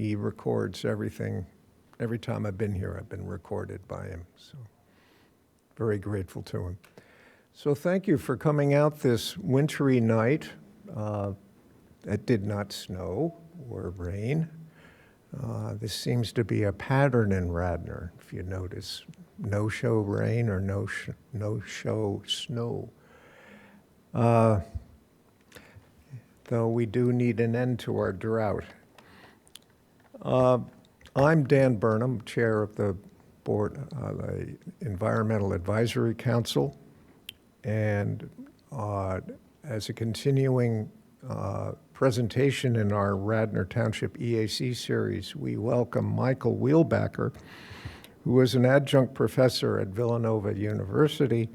he records everything. Every time I've been here, I've been recorded by him. So very grateful to him. So thank you for coming out this wintry night. It did not snow or rain. This seems to be a pattern in Radnor, if you notice. No-show rain or no-show snow. Though we do need an end to our drought. I'm Dan Burnham, chair of the board, the Environmental Advisory Council, and as a continuing presentation in our Radnor Township EAC series, we welcome Michael Wheelbacker, who is an adjunct professor at Villanova University,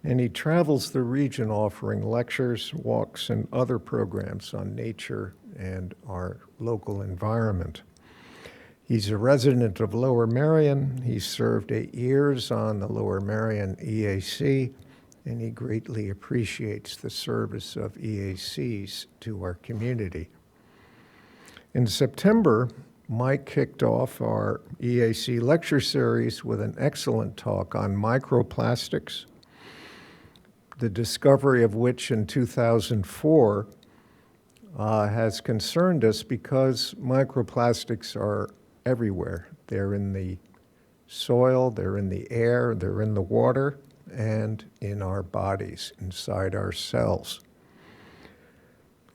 and he travels the region offering lectures, walks, and other programs on nature and our local environment. He's a resident of Lower Merion. He served 8 years on the Lower Merion EAC, and he greatly appreciates the service of EACs to our community. In September, Mike kicked off our EAC lecture series with an excellent talk on microplastics, the discovery of which in 2004 has concerned us because microplastics are everywhere. They're in the soil, they're in the air, they're in the water, and in our bodies, inside our cells.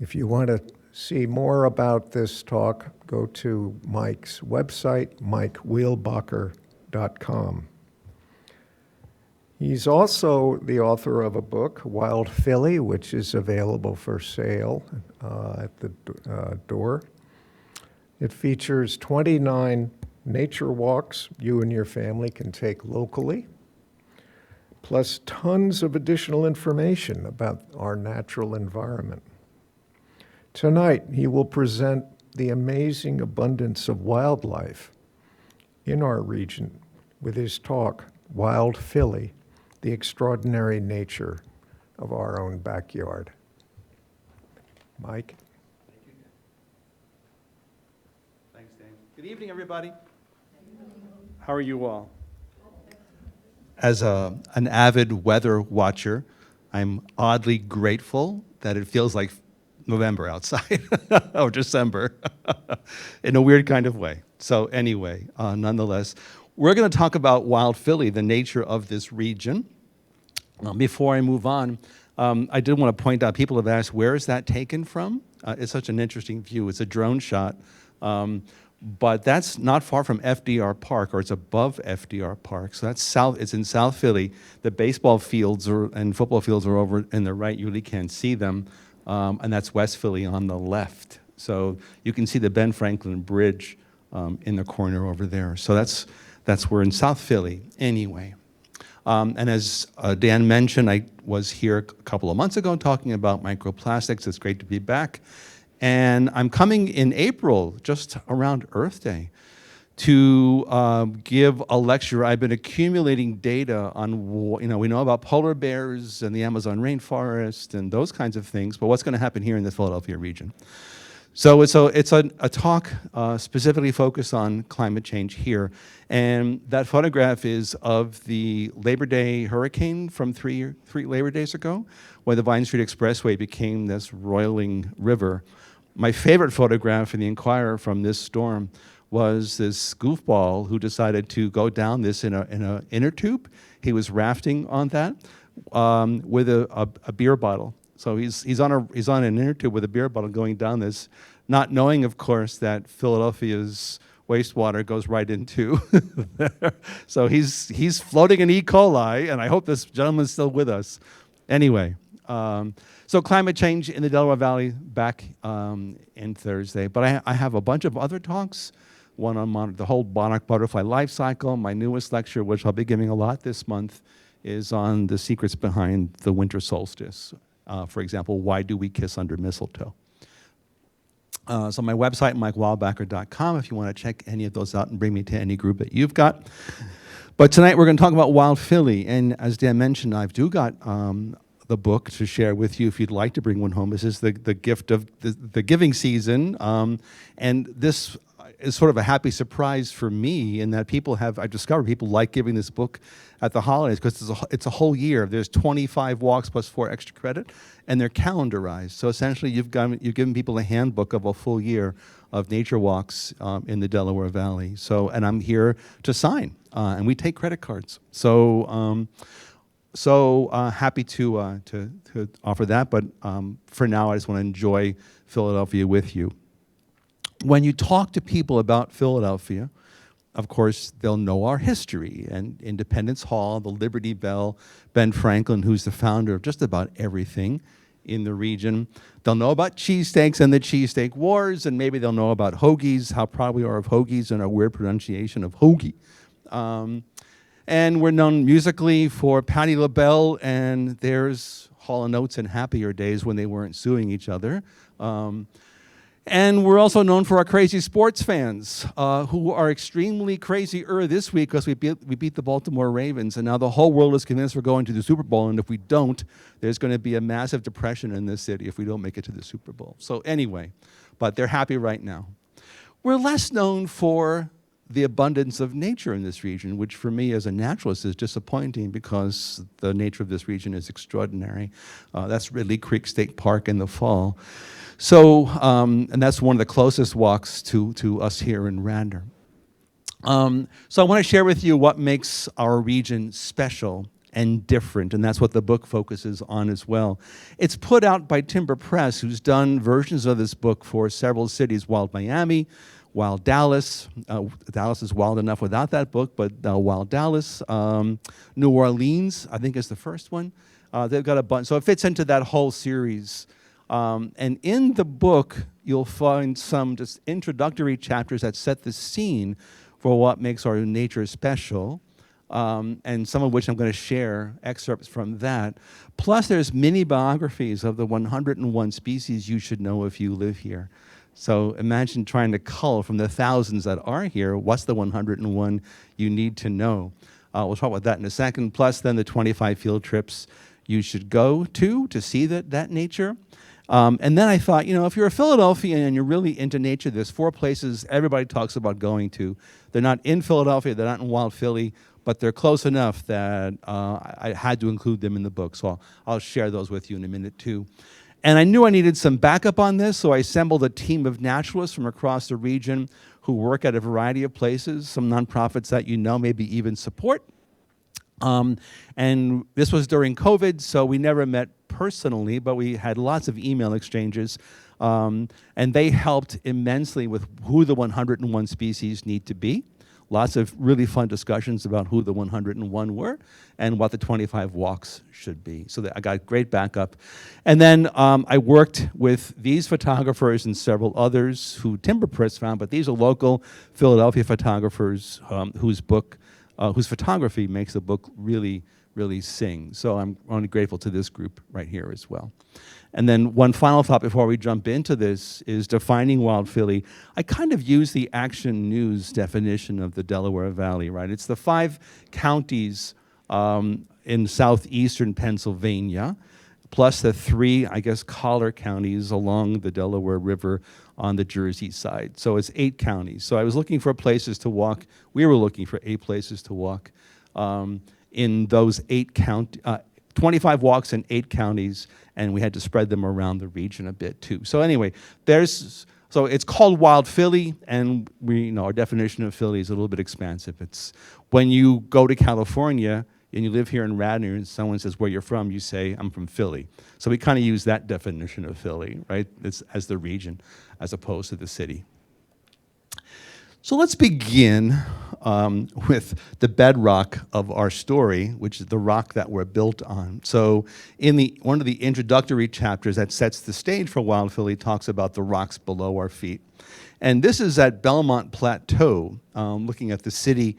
If you want to see more about this talk, go to Mike's website, mikewheelbacher.com. He's also the author of a book, Wild Philly, which is available for sale at the door. It features 29 nature walks you and your family can take locally, plus tons of additional information about our natural environment. Tonight, he will present the amazing abundance of wildlife in our region with his talk, Wild Philly, the extraordinary nature of our own backyard. Mike? Thank you, Dan. Thanks, Dan. Good evening, everybody. How are you all? As an avid weather watcher, I'm oddly grateful that it feels like November outside, or December, in a weird kind of way. So anyway, nonetheless, we're going to talk about Wild Philly, the nature of this region. Before I move on, I did want to point out, people have asked, where is that taken from? It's such an interesting view. It's a drone shot, but that's not far from FDR Park, or it's above FDR Park. So that's south. It's in South Philly. The baseball fields and football fields are over in the right. You really can't see them. And that's West Philly on the left. So you can see the Ben Franklin Bridge in the corner over there. So that's we're in South Philly anyway. And as Dan mentioned, I was here a couple of months ago talking about microplastics. It's great to be back. And I'm coming in April, just around Earth Day, to give a lecture. I've been accumulating data on, we know about polar bears and the Amazon rainforest and those kinds of things, but what's going to happen here in the Philadelphia region? So it's a talk specifically focused on climate change here. And that photograph is of the Labor Day hurricane from three Labor Days ago, where the Vine Street Expressway became this roiling river. My favorite photograph in the Inquirer from this storm was this goofball who decided to go down this in a inner tube. He was rafting on that with a beer bottle. So he's on an inner tube with a beer bottle going down this, not knowing, of course, that Philadelphia's wastewater goes right into there. So he's floating in E. coli, and I hope this gentleman's still with us. Anyway, so climate change in the Delaware Valley back in Thursday. But I have a bunch of other talks, one on the whole monarch butterfly life cycle. My newest lecture, which I'll be giving a lot this month, is on the secrets behind the winter solstice. For example, why do we kiss under mistletoe? So my website, mikewheelbacher.com, if you want to check any of those out and bring me to any group that you've got. But tonight we're going to talk about Wild Philly. And as Dan mentioned, I've got the book to share with you if you'd like to bring one home. This is the gift of the giving season. And this is sort of a happy surprise for me in that I've discovered people like giving this book at the holidays because it's a whole year. There's 25 walks plus 4 extra credit, and they're calendarized. So essentially, you've given people a handbook of a full year of nature walks in the Delaware Valley. So, and I'm here to sign, and we take credit cards. So, happy to offer that. But for now, I just want to enjoy Philadelphia with you. When you talk to people about Philadelphia, of course, they'll know our history and Independence Hall, the Liberty Bell, Ben Franklin, who's the founder of just about everything in the region. They'll know about cheesesteaks and the cheesesteak wars, and maybe they'll know about hoagies, how proud we are of hoagies and our weird pronunciation of hoagie. And we're known musically for Patti LaBelle, and there's Hall & Oates and Happier Days when they weren't suing each other. And we're also known for our crazy sports fans, who are extremely crazier this week because we beat the Baltimore Ravens, and now the whole world is convinced we're going to the Super Bowl, and if we don't, there's going to be a massive depression in this city if we don't make it to the Super Bowl. So anyway, but they're happy right now. We're less known for the abundance of nature in this region, which for me as a naturalist is disappointing because the nature of this region is extraordinary. That's Ridley Creek State Park in the fall. So, and that's one of the closest walks to us here in Radnor. So I want to share with you what makes our region special and different, and that's what the book focuses on as well. It's put out by Timber Press, who's done versions of this book for several cities, Wild Miami, Wild Dallas. Dallas is wild enough without that book, but Wild Dallas. New Orleans, I think, is the first one. They've got a bunch, so it fits into that whole series. And in the book, you'll find some just introductory chapters that set the scene for what makes our nature special, and some of which I'm going to share excerpts from that. Plus, there's mini biographies of the 101 species you should know if you live here. So imagine trying to cull from the thousands that are here, what's the 101 you need to know? We'll talk about that in a second. Plus, then the 25 field trips you should go to see that nature. And then I thought, if you're a Philadelphian and you're really into nature, there's 4 places everybody talks about going to. They're not in Philadelphia, they're not in Wild Philly, but they're close enough that I had to include them in the book. So I'll share those with you in a minute too. And I knew I needed some backup on this, so I assembled a team of naturalists from across the region who work at a variety of places, some nonprofits that maybe even support. And this was during COVID, so we never met personally, but we had lots of email exchanges, and they helped immensely with who the 101 species need to be. Lots of really fun discussions about who the 101 were and what the 25 walks should be. So I got great backup. And then I worked with these photographers and several others who Timber Press found, but these are local Philadelphia photographers whose photography makes the book really, really sing. So I'm only grateful to this group right here as well. And then one final thought before we jump into this is defining Wild Philly. I kind of use the Action News definition of the Delaware Valley, right? It's the 5 counties in southeastern Pennsylvania, plus the 3, collar counties along the Delaware River on the Jersey side. So it's 8 counties. So I was looking for places to walk. We were looking for 8 places to walk in those 25 walks in 8 counties, and we had to spread them around the region a bit too. So anyway, so it's called Wild Philly, and our definition of Philly is a little bit expansive. It's when you go to California and you live here in Radnor and someone says where you're from, you say, I'm from Philly. So we kind of use that definition of Philly, right, as the region as opposed to the city. So let's begin with the bedrock of our story, which is the rock that we're built on. So in one of the introductory chapters that sets the stage for Wild Philly talks about the rocks below our feet. And this is at Belmont Plateau, looking at the city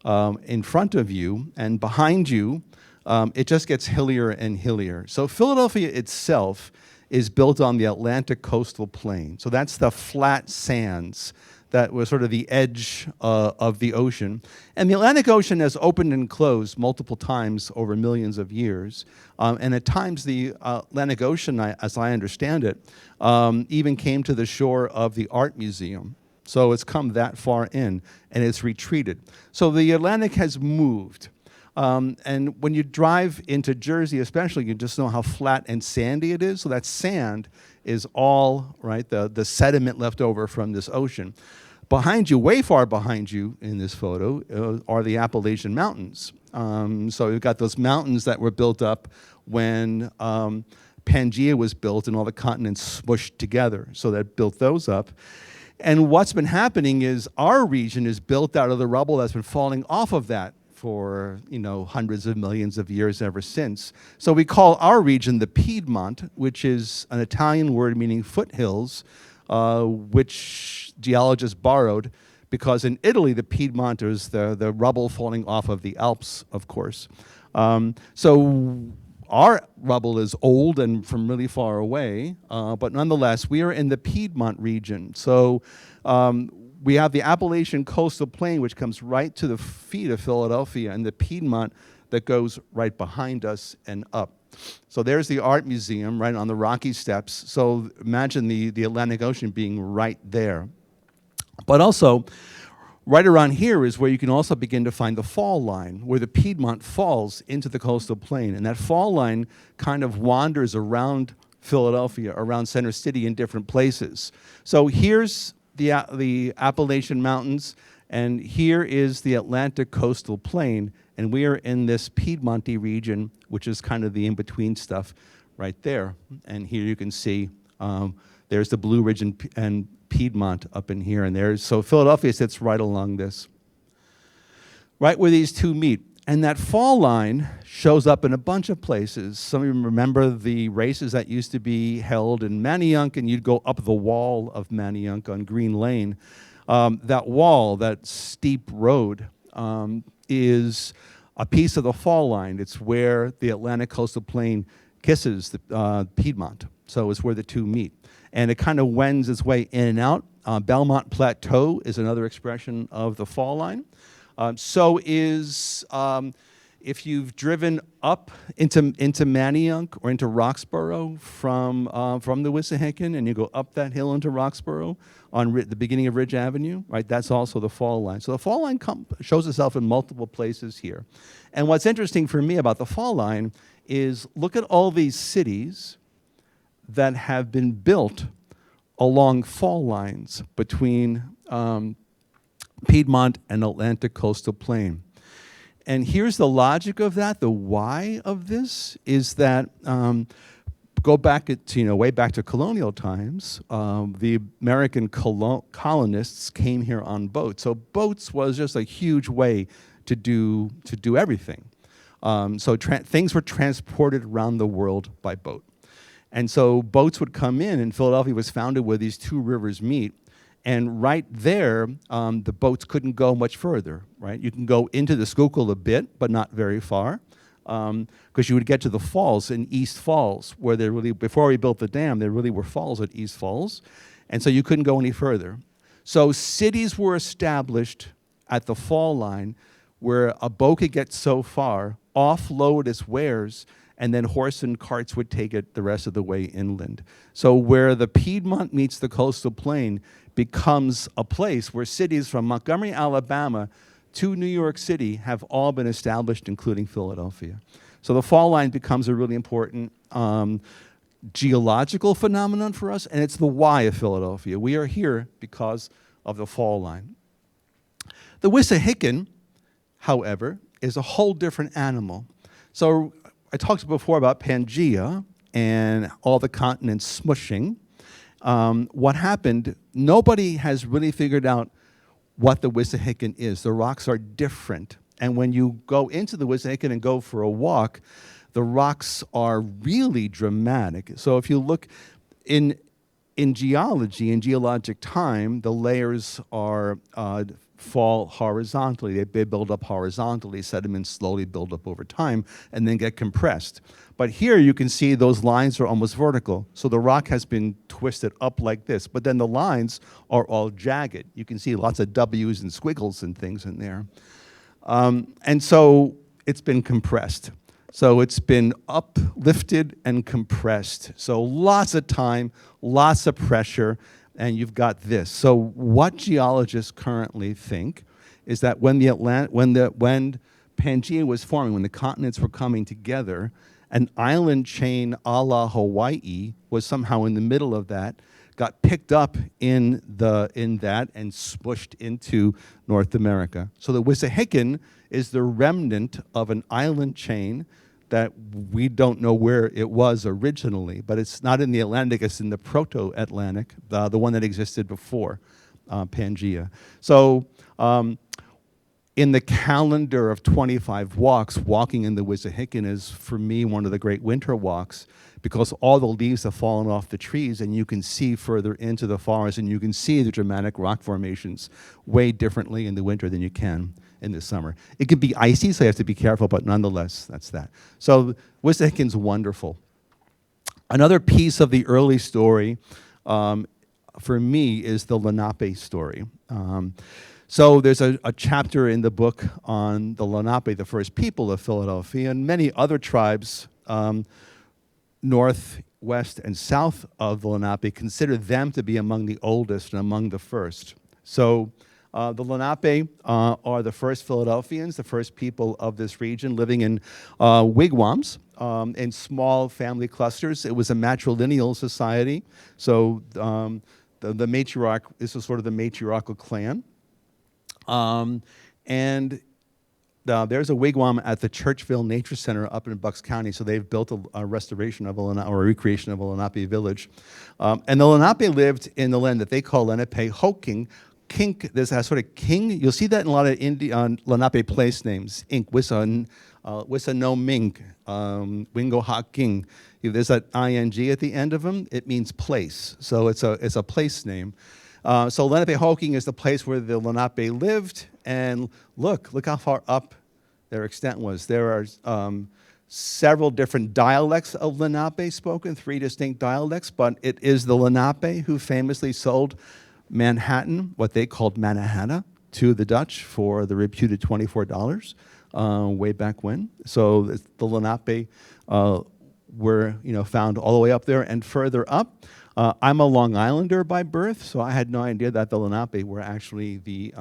in front of you, and behind you, it just gets hillier and hillier. So Philadelphia itself is built on the Atlantic coastal plain. So that's the flat sands that was sort of the edge of the ocean. And the Atlantic Ocean has opened and closed multiple times over millions of years. And at times the Atlantic Ocean, as I understand it, even came to the shore of the Art Museum. So it's come that far in, and it's retreated. So the Atlantic has moved. And when you drive into Jersey especially, you just know how flat and sandy it is. So that sand is all, right, the sediment left over from this ocean. Behind you, way far behind you in this photo, are the Appalachian Mountains. So you've got those mountains that were built up when Pangaea was built and all the continents smushed together. So that built those up. And what's been happening is our region is built out of the rubble that's been falling off of that for, you know, hundreds of millions of years ever since. So we call our region the Piedmont, which is an Italian word meaning foothills, which geologists borrowed because in Italy, the Piedmont is the rubble falling off of the Alps, of course. So our rubble is old and from really far away, but nonetheless, we are in the Piedmont region. So we have the Appalachian coastal plain, which comes right to the feet of Philadelphia, and the Piedmont that goes right behind us and up. So there's the art museum right on the Rocky Steps. So imagine the Atlantic Ocean being right there. But also, right around here is where you can also begin to find the fall line, where the Piedmont falls into the coastal plain. And that fall line kind of wanders around Philadelphia, around Center City in different places. So here's the Appalachian Mountains, and here is the Atlantic coastal plain. And we are in this Piedmontine region, which is kind of the in-between stuff right there. And here you can see there's the Blue Ridge and Piedmont up in here. And there's, so Philadelphia sits right along this, right where these two meet. And that fall line shows up in a bunch of places. Some of you remember the races that used to be held in Manayunk, and you'd go up the wall of Manayunk on Green Lane. That wall, that steep road, is a piece of the fall line. It's where the Atlantic coastal plain kisses the Piedmont. So it's where the two meet. And it kind of wends its way in and out. Belmont Plateau is another expression of the fall line. So is, if you've driven up into Manayunk or into Roxborough from the Wissahickon, and you go up that hill into Roxborough on the beginning of Ridge Avenue, right, that's also the fall line. So the fall line shows itself in multiple places here. And what's interesting for me about the fall line is look at all these cities that have been built along fall lines between Piedmont and Atlantic coastal plain. And here's the logic of that. The why of this is that go back way back to colonial times. The American colonists came here on boats. So boats was just a huge way to do everything. So things were transported around the world by boat. And so boats would come in, and Philadelphia was founded where these two rivers meet. And right there, the boats couldn't go much further, right? You can go into the Schuylkill a bit, but not very far, because you would get to the falls in East Falls, where there really, before we built the dam, there really were falls at East Falls. And so you couldn't go any further. So cities were established at the fall line where a boat could get so far, offload its wares, and then horse and carts would take it the rest of the way inland. So where the Piedmont meets the coastal plain becomes a place where cities from Montgomery, Alabama to New York City have all been established, including Philadelphia. So the fall line becomes a really important geological phenomenon for us, and it's the why of Philadelphia. We are here because of the fall line. The Wissahickon, however, is a whole different animal. So I talked before about Pangaea and all the continents smushing. What happened, nobody has really figured out what the Wissahickon is. The rocks are different. And when you go into the Wissahickon and go for a walk, the rocks are really dramatic. So if you look in geology, in geologic time, the layers are fall horizontally. They build up horizontally. Sediments slowly build up over time and then get compressed. But here you can see those lines are almost vertical. So the rock has been twisted up like this, but then the lines are all jagged. You can see lots of W's and squiggles and things in there. And so it's been compressed. So it's been uplifted and compressed. So lots of time, lots of pressure, and you've got this. So what geologists currently think is that when Pangea was forming, when the continents were coming together, an island chain a la Hawaii was somehow in the middle of that, got picked up in that and smushed into North America. So the Wissahickon is the remnant of an island chain that we don't know where it was originally, but it's not in the Atlantic, it's in the proto-Atlantic, the one that existed before Pangea. So in the calendar of 25 walks, walking in the Wissahickon is, for me, one of the great winter walks, because all the leaves have fallen off the trees and you can see further into the forest and you can see the dramatic rock formations way differently in the winter than you can in the summer. It can be icy, so you have to be careful, but nonetheless, that's that. So Wissahickon's wonderful. Another piece of the early story for me is the Lenape story. So there's a chapter in the book on the Lenape, the first people of Philadelphia, and many other tribes north, west, and south of the Lenape consider them to be among the oldest and among the first. So the Lenape are the first Philadelphians, the first people of this region living in wigwams, in small family clusters. It was a matrilineal society. So the matriarch, this was sort of the matriarchal clan. There's a wigwam at the Churchville Nature Center up in Bucks County, so they've built a restoration of or a recreation of a Lenape village. And the Lenape lived in the land that they call Lenape Hoking. Kink, there's a sort of king, you'll see that in a lot of Lenape place names. Ink, Wissa no Ming, Wingo Ha King. If there's that ing at the end of them, it means place. So it's a place name. So Lenape Hoking is the place where the Lenape lived, and look how far up their extent was. There are several different dialects of Lenape spoken, 3 distinct dialects, but it is the Lenape who famously sold Manhattan, what they called Mannahatta, to the Dutch for the reputed $24 way back when. So the Lenape were found all the way up there and further up. I'm a Long Islander by birth, so I had no idea that the Lenape were actually the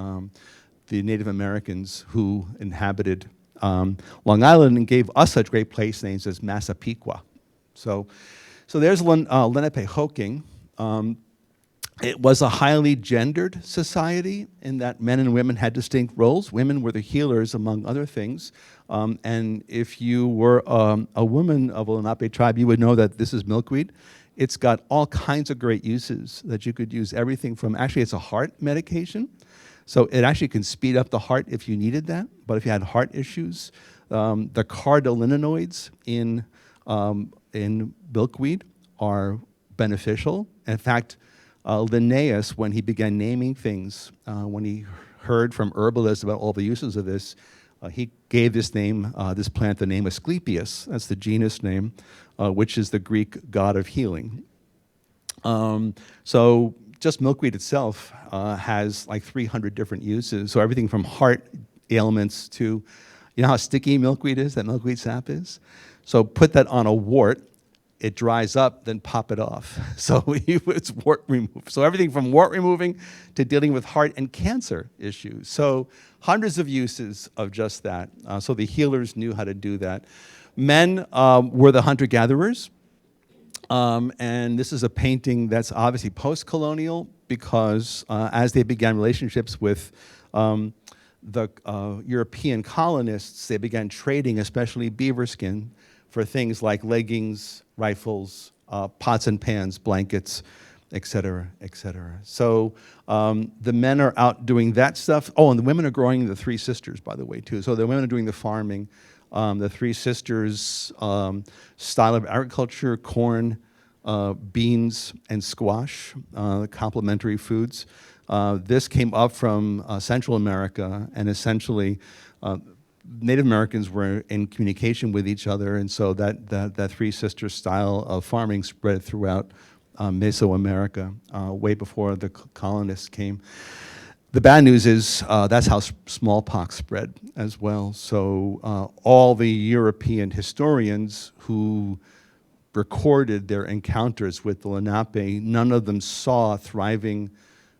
Native Americans who inhabited Long Island and gave us such great place names as Massapequa. So there's Lenape Hoking. It was a highly gendered society in that men and women had distinct roles. Women were the healers, among other things. And if you were a woman of a Lenape tribe, you would know that this is milkweed. It's got all kinds of great uses that you could use, everything from, actually it's a heart medication. So it actually can speed up the heart if you needed that. But if you had heart issues, the cardolinoids in milkweed are beneficial. In fact, Linnaeus, when he began naming things, when he heard from herbalists about all the uses of this, he gave this plant the name Asclepius. That's the genus name, which is the Greek god of healing. So just milkweed itself has like 300 different uses. So everything from heart ailments to, you know how sticky milkweed is, that milkweed sap is? So put that on a wart, it dries up, then pop it off. So it's wart removal. So everything from wart removing to dealing with heart and cancer issues. So hundreds of uses of just that. So the healers knew how to do that. Men were the hunter-gatherers. And this is a painting that's obviously post-colonial because as they began relationships with the European colonists, they began trading, especially beaver skin, for things like leggings, rifles, pots and pans, blankets, et cetera, et cetera. So the men are out doing that stuff. Oh, and the women are growing the Three Sisters, by the way, too. So the women are doing the farming. The Three Sisters style of agriculture, corn, beans, and squash, complementary foods. This came up from Central America, and essentially Native Americans were in communication with each other, and so that Three Sisters style of farming spread throughout Mesoamerica way before the colonists came. The bad news is that's how smallpox spread as well. So all the European historians who recorded their encounters with the Lenape. None of them saw thriving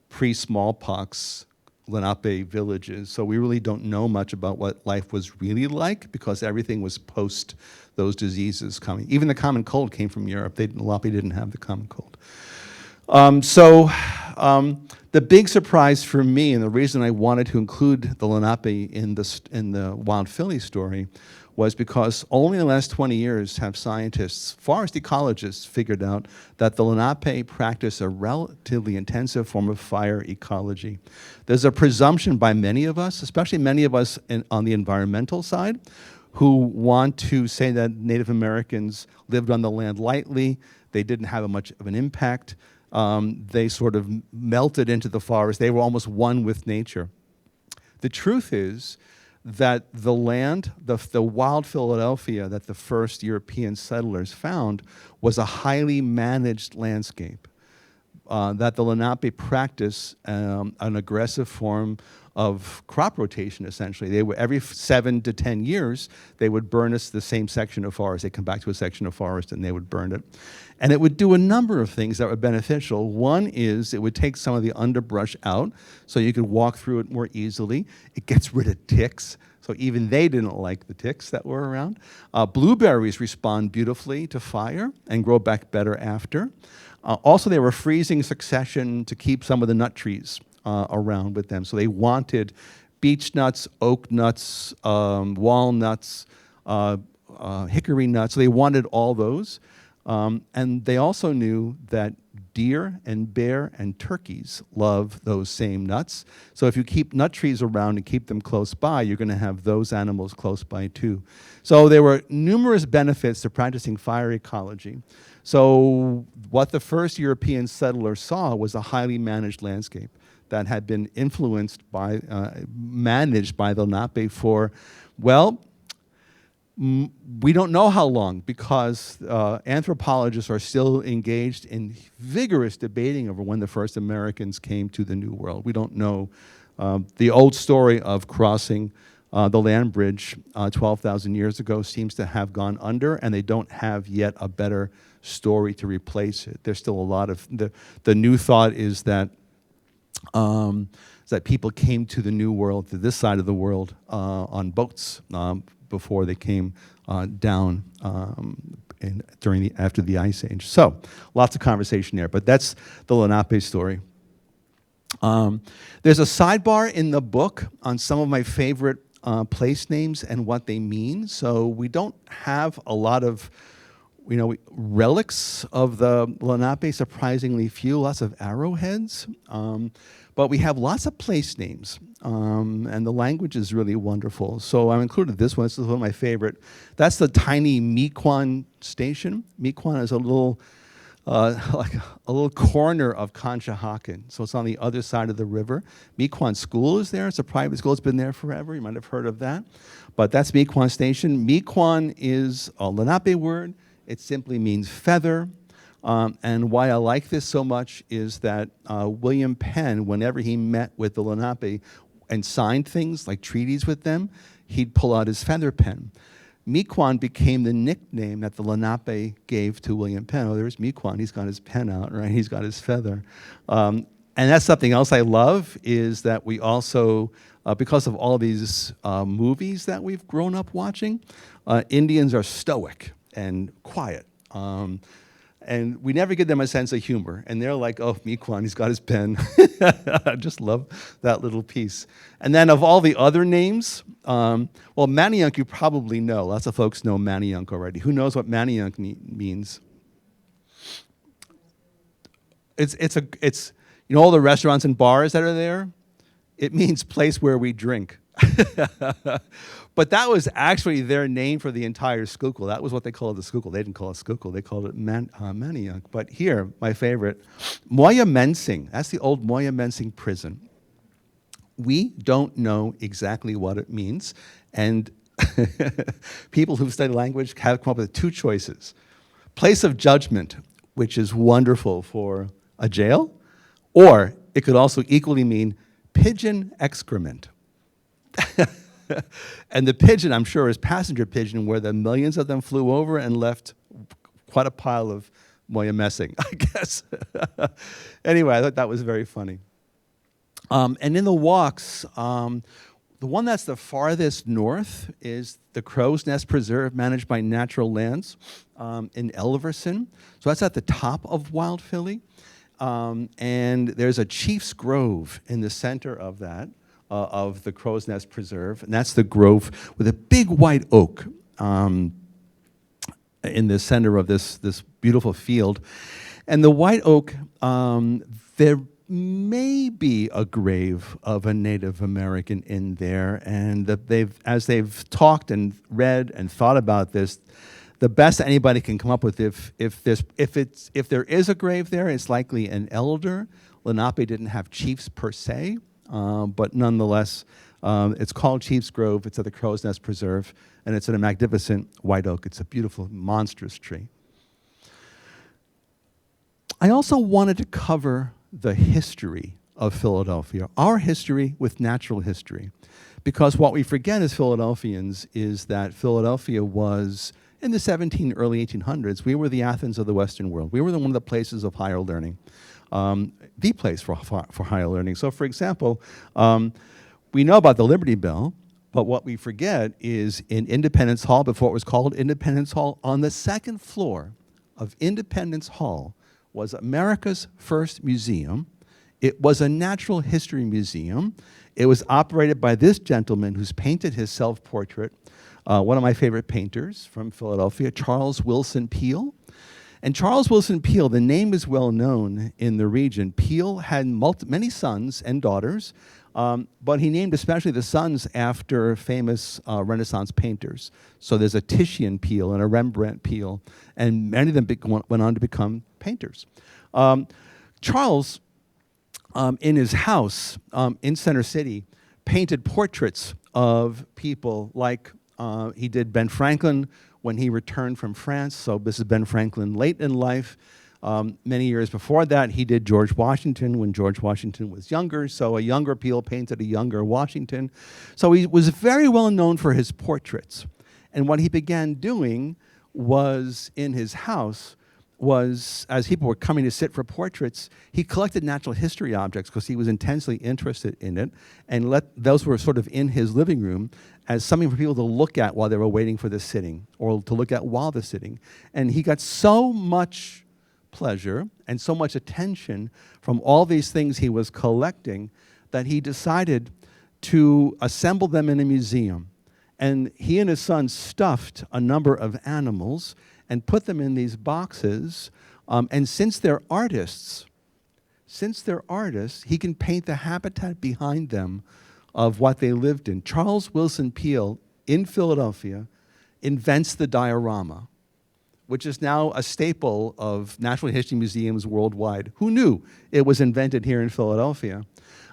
pre-smallpox Lenape villages. So we really don't know much about what life was really like because everything was post those diseases coming. Even the common cold came from Europe. Lenape didn't have the common cold. The big surprise for me, and the reason I wanted to include the Lenape in the Wild Philly story, was because only in the last 20 years have scientists, forest ecologists, figured out that the Lenape practice a relatively intensive form of fire ecology. There's a presumption by many of us, especially many of us on the environmental side, who want to say that Native Americans lived on the land lightly, they didn't have much of an impact, they sort of melted into the forest, they were almost one with nature. The truth is that the land, the wild Philadelphia that the first European settlers found was a highly managed landscape, that the Lenape practiced an aggressive form of crop rotation, essentially. They would, every 7 to 10 years, they would burn the same section of forest. They'd come back to a section of forest and they would burn it. And it would do a number of things that were beneficial. One is it would take some of the underbrush out so you could walk through it more easily. It gets rid of ticks. So even they didn't like the ticks that were around. Blueberries respond beautifully to fire and grow back better after. Also, they were freezing succession to keep some of the nut trees around with them. So they wanted beech nuts, oak nuts, walnuts, hickory nuts. So they wanted all those. And they also knew that deer and bear and turkeys love those same nuts. So if you keep nut trees around and keep them close by, you're going to have those animals close by too. So there were numerous benefits to practicing fire ecology. So what the first European settlers saw was a highly managed landscape that had been influenced by, managed by the Lenape for, well, we don't know how long because anthropologists are still engaged in vigorous debating over when the first Americans came to the New World. We don't know. The old story of crossing the land bridge 12,000 years ago seems to have gone under, and they don't have yet a better story to replace it. There's still a lot of, the new thought is that people came to the New World, to this side of the world, on boats before they came down after the Ice Age. So lots of conversation there, but that's the Lenape story. There's a sidebar in the book on some of my favorite place names and what they mean. So we don't have a lot of relics of the Lenape, surprisingly few, lots of arrowheads. But we have lots of place names, and the language is really wonderful. So I included this one. This is one of my favorite. That's the tiny Mequon station. Mequon is a little, like a little corner of Conshohocken. So it's on the other side of the river. Mequon School is there. It's a private school. It's been there forever. You might have heard of that. But that's Mequon Station. Mequon is a Lenape word. It simply means feather. And why I like this so much is that William Penn, whenever he met with the Lenape and signed things like treaties with them, he'd pull out his feather pen. Mequon became the nickname that the Lenape gave to William Penn. Oh, there's Mequon. He's got his pen out, right? He's got his feather. And that's something else I love is that we also, because of all these movies that we've grown up watching, Indians are stoic and quiet. And we never give them a sense of humor. And they're like, oh, Mequon, he's got his pen. I just love that little piece. And then of all the other names, well, Manayunk you probably know. Lots of folks know Manayunk already. Who knows what Manayunk means? It's all the restaurants and bars that are there? It means place where we drink. But that was actually their name for the entire Schuylkill. That was what they called the Schuylkill. They didn't call it Schuylkill. They called it Manayunk. But here, my favorite, Moyamensing. That's the old Moyamensing prison. We don't know exactly what it means. And people who've studied language have come up with two choices. Place of judgment, which is wonderful for a jail, or it could also equally mean pigeon excrement. And the pigeon, I'm sure, is passenger pigeon, where the millions of them flew over and left quite a pile of moya messing, I guess. Anyway, I thought that was very funny. And in the walks, the one that's the farthest north is the Crow's Nest Preserve, managed by Natural Lands in Elverson. So that's at the top of Wild Philly. And there's a Chief's Grove in the center of that, of the Crow's Nest Preserve. And that's the grove with a big white oak in the center of this beautiful field. And the white oak, there may be a grave of a Native American in there, and that as they've talked and read and thought about this, the best anybody can come up with, if there is a grave there, it's likely an elder. Lenape didn't have chiefs per se, but nonetheless, it's called Chief's Grove. It's at the Crow's Nest Preserve, and it's in a magnificent white oak. It's a beautiful, monstrous tree. I also wanted to cover the history of Philadelphia, our history with natural history. Because what we forget as Philadelphians is that Philadelphia was, in the early 1800s, we were the Athens of the Western world. We were one of the places of higher learning, the place for higher learning. So for example, we know about the Liberty Bell, but what we forget is in Independence Hall, before it was called Independence Hall, on the second floor of Independence Hall was America's first museum. It was a natural history museum. It was operated by this gentleman who's painted his self-portrait, one of my favorite painters from Philadelphia, Charles Willson Peale. And Charles Willson Peale, the name is well known in the region. Peale had many sons and daughters, but he named especially the sons after famous Renaissance painters. So there's a Titian Peale and a Rembrandt Peale, and many of them went on to become painters. Charles, in his house in Center City, painted portraits of people like he did Ben Franklin when he returned from France. So this is Ben Franklin late in life. Many years before that, he did George Washington when George Washington was younger. So a younger Peale painted a younger Washington. So he was very well known for his portraits. And what he began doing was in his house was, as people were coming to sit for portraits, he collected natural history objects because he was intensely interested in it, and those were sort of in his living room as something for people to look at while they were waiting for the sitting, or to look at while the sitting. And he got so much pleasure and so much attention from all these things he was collecting that he decided to assemble them in a museum. And he and his son stuffed a number of animals and put them in these boxes. And since they're artists, he can paint the habitat behind them of what they lived in. Charles Willson Peale, in Philadelphia, invents the diorama, which is now a staple of natural history museums worldwide. Who knew it was invented here in Philadelphia?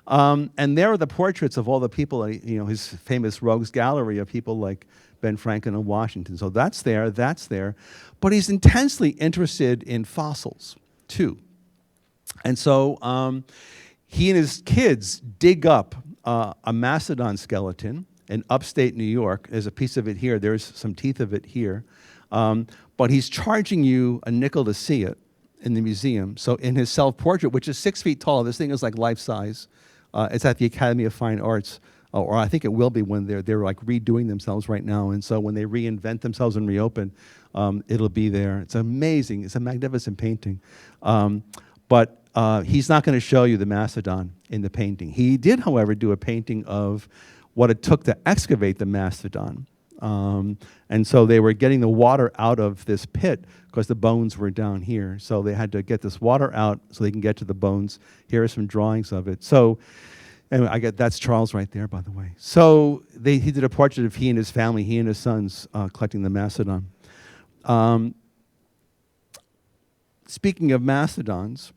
And there are the portraits of all the people, his famous Rogues Gallery of people like Ben Franklin and Washington. So that's there. But he's intensely interested in fossils, too. And so he and his kids dig up a mastodon skeleton in upstate New York. There's a piece of it here. There's some teeth of it here. But he's charging you a nickel to see it in the museum. So in his self-portrait, which is 6 feet tall, this thing is like life-size. It's at the Academy of Fine Arts, or I think it will be when they're like redoing themselves right now. And so when they reinvent themselves and reopen, it'll be there. It's amazing. It's a magnificent painting. But he's not going to show you the mastodon in the painting. He did, however, do a painting of what it took to excavate the mastodon. And so they were getting the water out of this pit because the bones were down here. So they had to get this water out so they can get to the bones. Here are some drawings of it. So anyway, that's Charles right there, by the way. So he did a portrait of he and his family, he and his sons collecting the mastodon. Speaking of mastodons,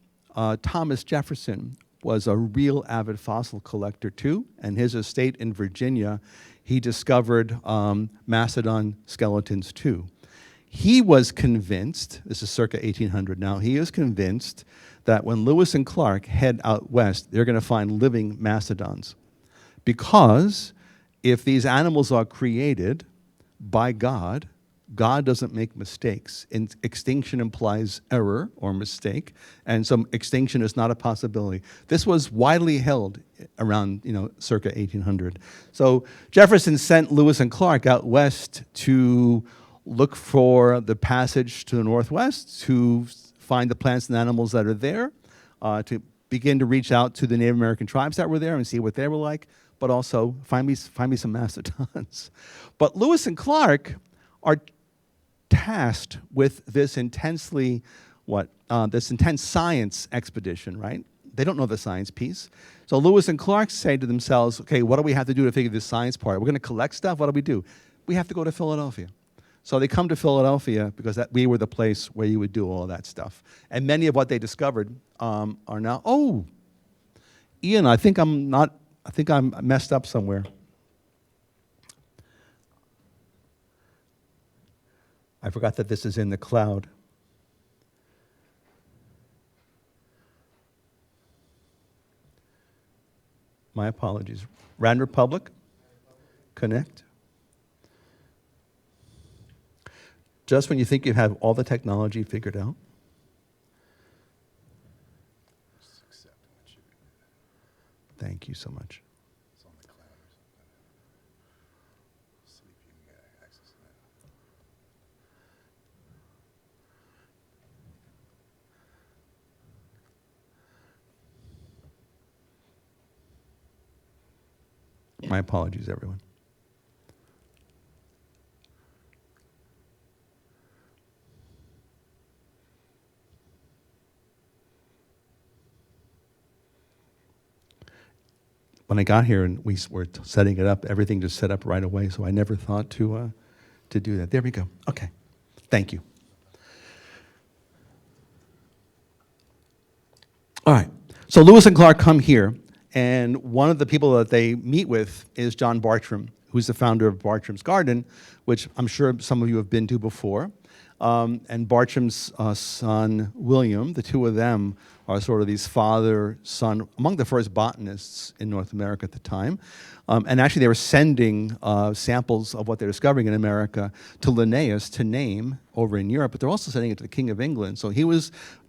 Thomas Jefferson was a real avid fossil collector too, and his estate in Virginia, he discovered mastodon skeletons too. He was convinced, this is circa 1800 now, he is convinced that when Lewis and Clark head out west, they're going to find living mastodons. Because if these animals are created by God, God doesn't make mistakes. Extinction implies error or mistake, and so extinction is not a possibility. This was widely held around, circa 1800. So Jefferson sent Lewis and Clark out west to look for the passage to the northwest, to find the plants and animals that are there, to begin to reach out to the Native American tribes that were there and see what they were like, but also find me some mastodons. But Lewis and Clark are tasked with this intense science expedition, right? They don't know the science piece. So Lewis and Clark say to themselves, okay, what do we have to do to figure this science part? We're going to collect stuff. What do? We have to go to Philadelphia. So they come to Philadelphia because we were the place where you would do all that stuff. And many of what they discovered are now, Ian, I think I'm messed up somewhere. I forgot that this is in the cloud. My apologies. Radnor Public, connect. Just when you think you have all the technology figured out. Thank you so much. It's on the cloud or something. See if you can get access to that. My apologies, everyone. When I got here and we were setting it up, everything just set up right away, so I never thought to do that. There we go. Okay. Thank you. All right. So Lewis and Clark come here, and one of the people that they meet with is John Bartram, who's the founder of Bartram's Garden, which I'm sure some of you have been to before. And Bartram's son, William, the two of them are sort of these father-son, among the first botanists in North America at the time. And actually they were sending samples of what they're discovering in America to Linnaeus to name over in Europe, but they're also sending it to the King of England. So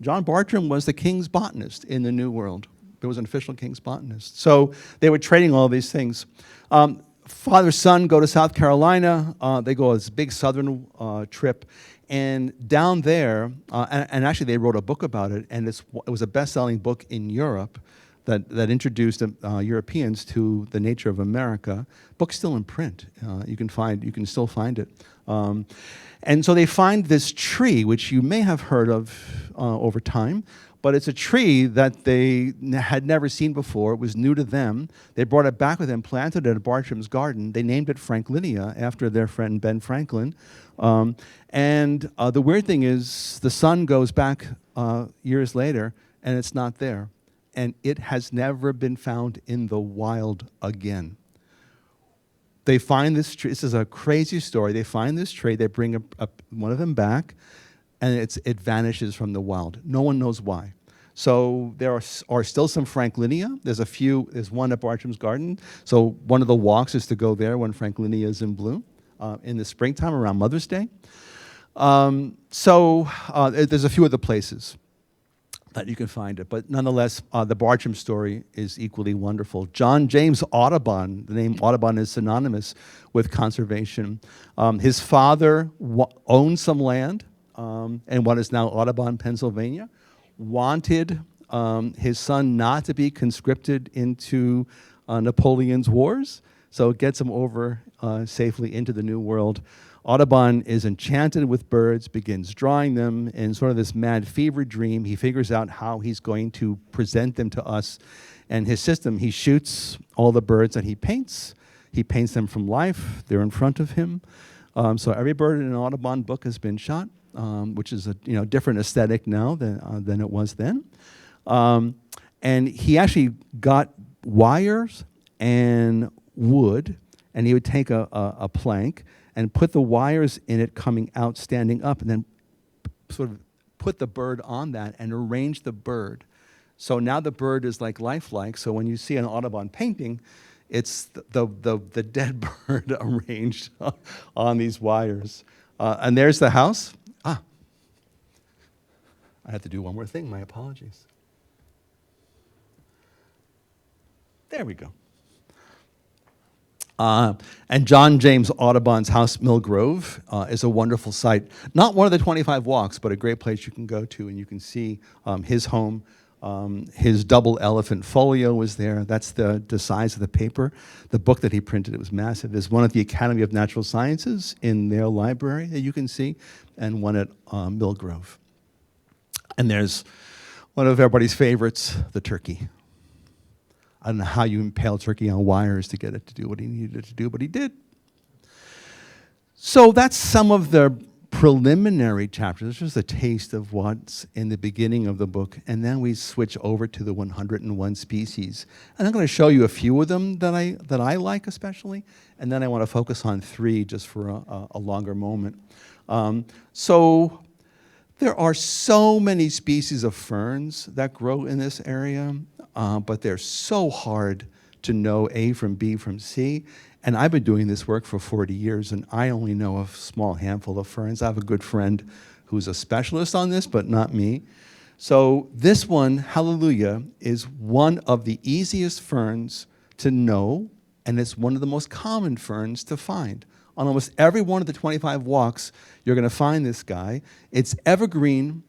John Bartram was the king's botanist in the New World. There was an official king's botanist. So they were trading all these things. Father, son go to South Carolina. They go on this big southern trip. And down there, and actually they wrote a book about it, and it was a best-selling book in Europe that introduced Europeans to the nature of America. Book's still in print. You can still find it. And so they find this tree, which you may have heard of over time, but it's a tree that they had never seen before. It was new to them. They brought it back with them, planted it at Bartram's Garden. They named it Franklinia after their friend Ben Franklin. And the weird thing is the son goes back years later, and it's not there. And it has never been found in the wild again. They find this tree. This is a crazy story. They find this tree. They bring one of them back, and it vanishes from the wild. No one knows why. So there are still some Franklinia. There's one at Bartram's Garden. So one of the walks is to go there when Franklinia is in bloom in the springtime around Mother's Day. So there's a few other places that you can find it. But nonetheless, the Bartram story is equally wonderful. John James Audubon, the name Audubon is synonymous with conservation. His father owned some land in what is now Audubon, Pennsylvania, wanted his son not to be conscripted into Napoleon's wars, so it gets him over safely into the New World. Audubon is enchanted with birds, begins drawing them in sort of this mad fever dream. He figures out how he's going to present them to us. And his system, he shoots all the birds that he paints. He paints them from life. They're in front of him. So every bird in an Audubon book has been shot, which is a different aesthetic now than it was then. And he actually got wires and wood, and he would take a plank and put the wires in it coming out, standing up, and then sort of put the bird on that and arrange the bird. So now the bird is like lifelike. So when you see an Audubon painting, it's the dead bird arranged on these wires. And there's the house. I have to do one more thing. My apologies. There we go. And John James Audubon's house, Mill Grove, is a wonderful site. Not one of the 25 walks, but a great place you can go to, and you can see his home. His double elephant folio was there. That's the size of the paper. The book that he printed, it was massive. There's one at the Academy of Natural Sciences in their library that you can see, and one at Mill Grove. And there's one of everybody's favorites, the turkey. I don't know how you impale turkey on wires to get it to do what he needed it to do, but he did. So that's some of the preliminary chapters. It's just a taste of what's in the beginning of the book, and then we switch over to the 101 species. And I'm going to show you a few of them that I like especially, and then I want to focus on 3 just for a longer moment. So there are so many species of ferns that grow in this area, but they're so hard to know A from B from C. And I've been doing this work for 40 years, and I only know a small handful of ferns. I have a good friend who's a specialist on this, but not me. So this one, Hallelujah, is one of the easiest ferns to know, and it's one of the most common ferns to find. On almost every one of the 25 walks, you're going to find this guy. It's evergreen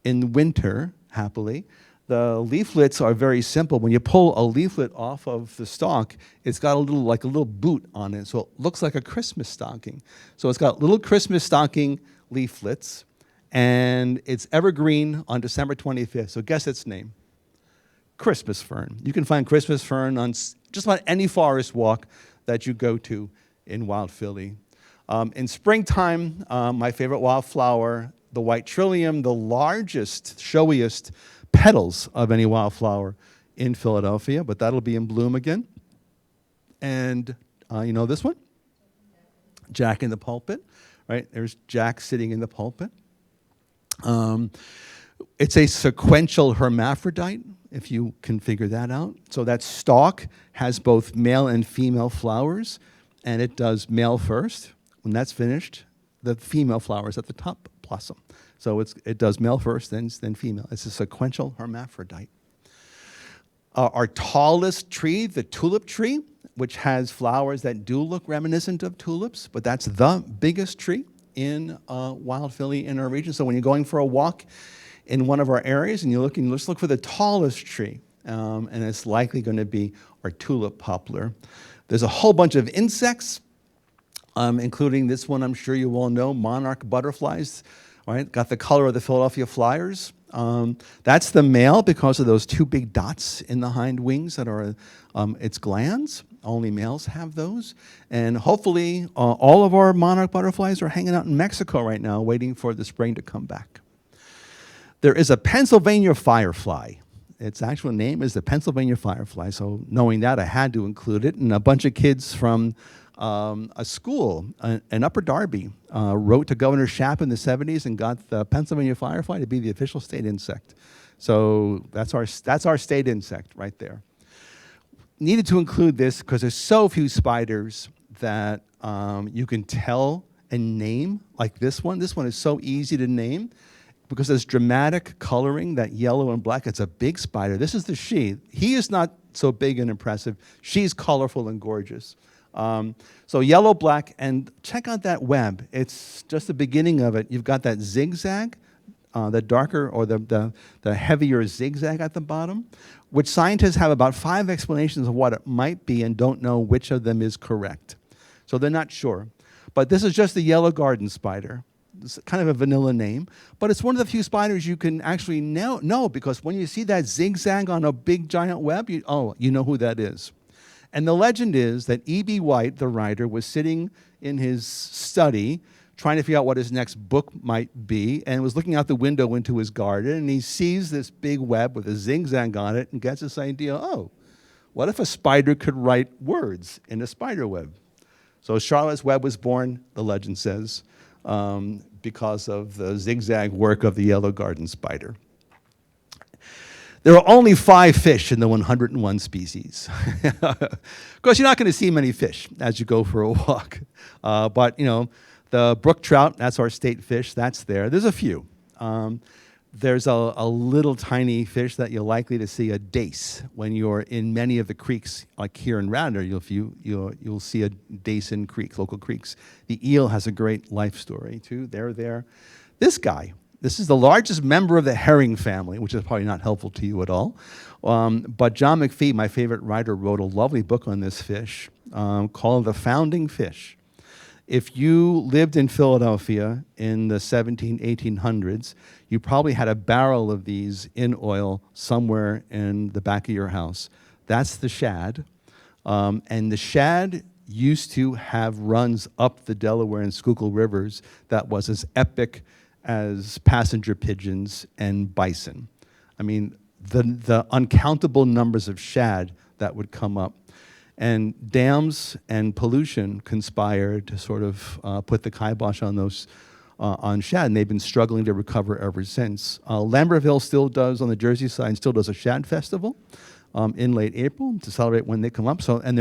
in winter, happily. The leaflets are very simple. When you pull a leaflet off of the stalk, it's got a little boot on it, so it looks like a Christmas stocking. So it's got little Christmas stocking leaflets, and it's evergreen on December 25th. So guess its name. Christmas fern. You can find Christmas fern on just about any forest walk that you go to in Wild Philly. In springtime, my favorite wildflower, the white trillium, the largest, showiest petals of any wildflower in Philadelphia, but that'll be in bloom again. And you know this one? Jack in the pulpit, right? There's Jack sitting in the pulpit. It's a sequential hermaphrodite, if you can figure that out. So that stalk has both male and female flowers, and it does male first. When that's finished, the female flowers at the top blossom. So it does male first, then female. It's a sequential hermaphrodite. Our tallest tree, the tulip tree, which has flowers that do look reminiscent of tulips, but that's the biggest tree in Wild Philly in our region. So when you're going for a walk in one of our areas and you're looking, let's look for the tallest tree, and it's likely going to be our tulip poplar. There's a whole bunch of insects, including this one I'm sure you all know, monarch butterflies. Right, got the color of the Philadelphia Flyers. That's the male because of those 2 big dots in the hind wings that are its glands. Only males have those. And hopefully all of our monarch butterflies are hanging out in Mexico right now waiting for the spring to come back. There is a Pennsylvania firefly. Its actual name is the Pennsylvania firefly. So knowing that, I had to include it. And a bunch of kids from a school in Upper Darby wrote to Governor Shapp in the 70s and got the Pennsylvania firefly to be the official state insect. So that's our state insect right there. Needed to include this because there's so few spiders that you can tell and name, like this one. This one is so easy to name because there's dramatic coloring, that yellow and black. It's a big spider. This is the she. He is not so big and impressive. She's colorful and gorgeous. So yellow, black, and check out that web. It's just the beginning of it. You've got that zigzag, the darker or the heavier zigzag at the bottom, which scientists have about 5 explanations of what it might be and don't know which of them is correct. So they're not sure. But this is just the yellow garden spider. It's kind of a vanilla name, but it's one of the few spiders you can actually know because when you see that zigzag on a big giant web, you know who that is. And the legend is that E.B. White, the writer, was sitting in his study trying to figure out what his next book might be and was looking out the window into his garden, and he sees this big web with a zigzag on it and gets this idea, what if a spider could write words in a spider web? So Charlotte's Web was born, the legend says, because of the zigzag work of the yellow garden spider. There are only 5 fish in the 101 species. Of course, you're not going to see many fish as you go for a walk. But, The brook trout, that's our state fish, that's there. There's a few. There's a little tiny fish that you're likely to see, a dace. When you're in many of the creeks, like here in Radnor, you'll see a dace in creeks, local creeks. The eel has a great life story, too. They're there. This guy, this is the largest member of the herring family, which is probably not helpful to you at all. But John McPhee, my favorite writer, wrote a lovely book on this fish called The Founding Fish. If you lived in Philadelphia in the 1800s, you probably had a barrel of these in oil somewhere in the back of your house. That's the shad. And the shad used to have runs up the Delaware and Schuylkill rivers that was as epic as passenger pigeons and bison. I mean, the uncountable numbers of shad that would come up. And dams and pollution conspired to sort of put the kibosh on those on shad, and they've been struggling to recover ever since. Lambertville still does, on the Jersey side, still does a shad festival in late April to celebrate when they come up. So, and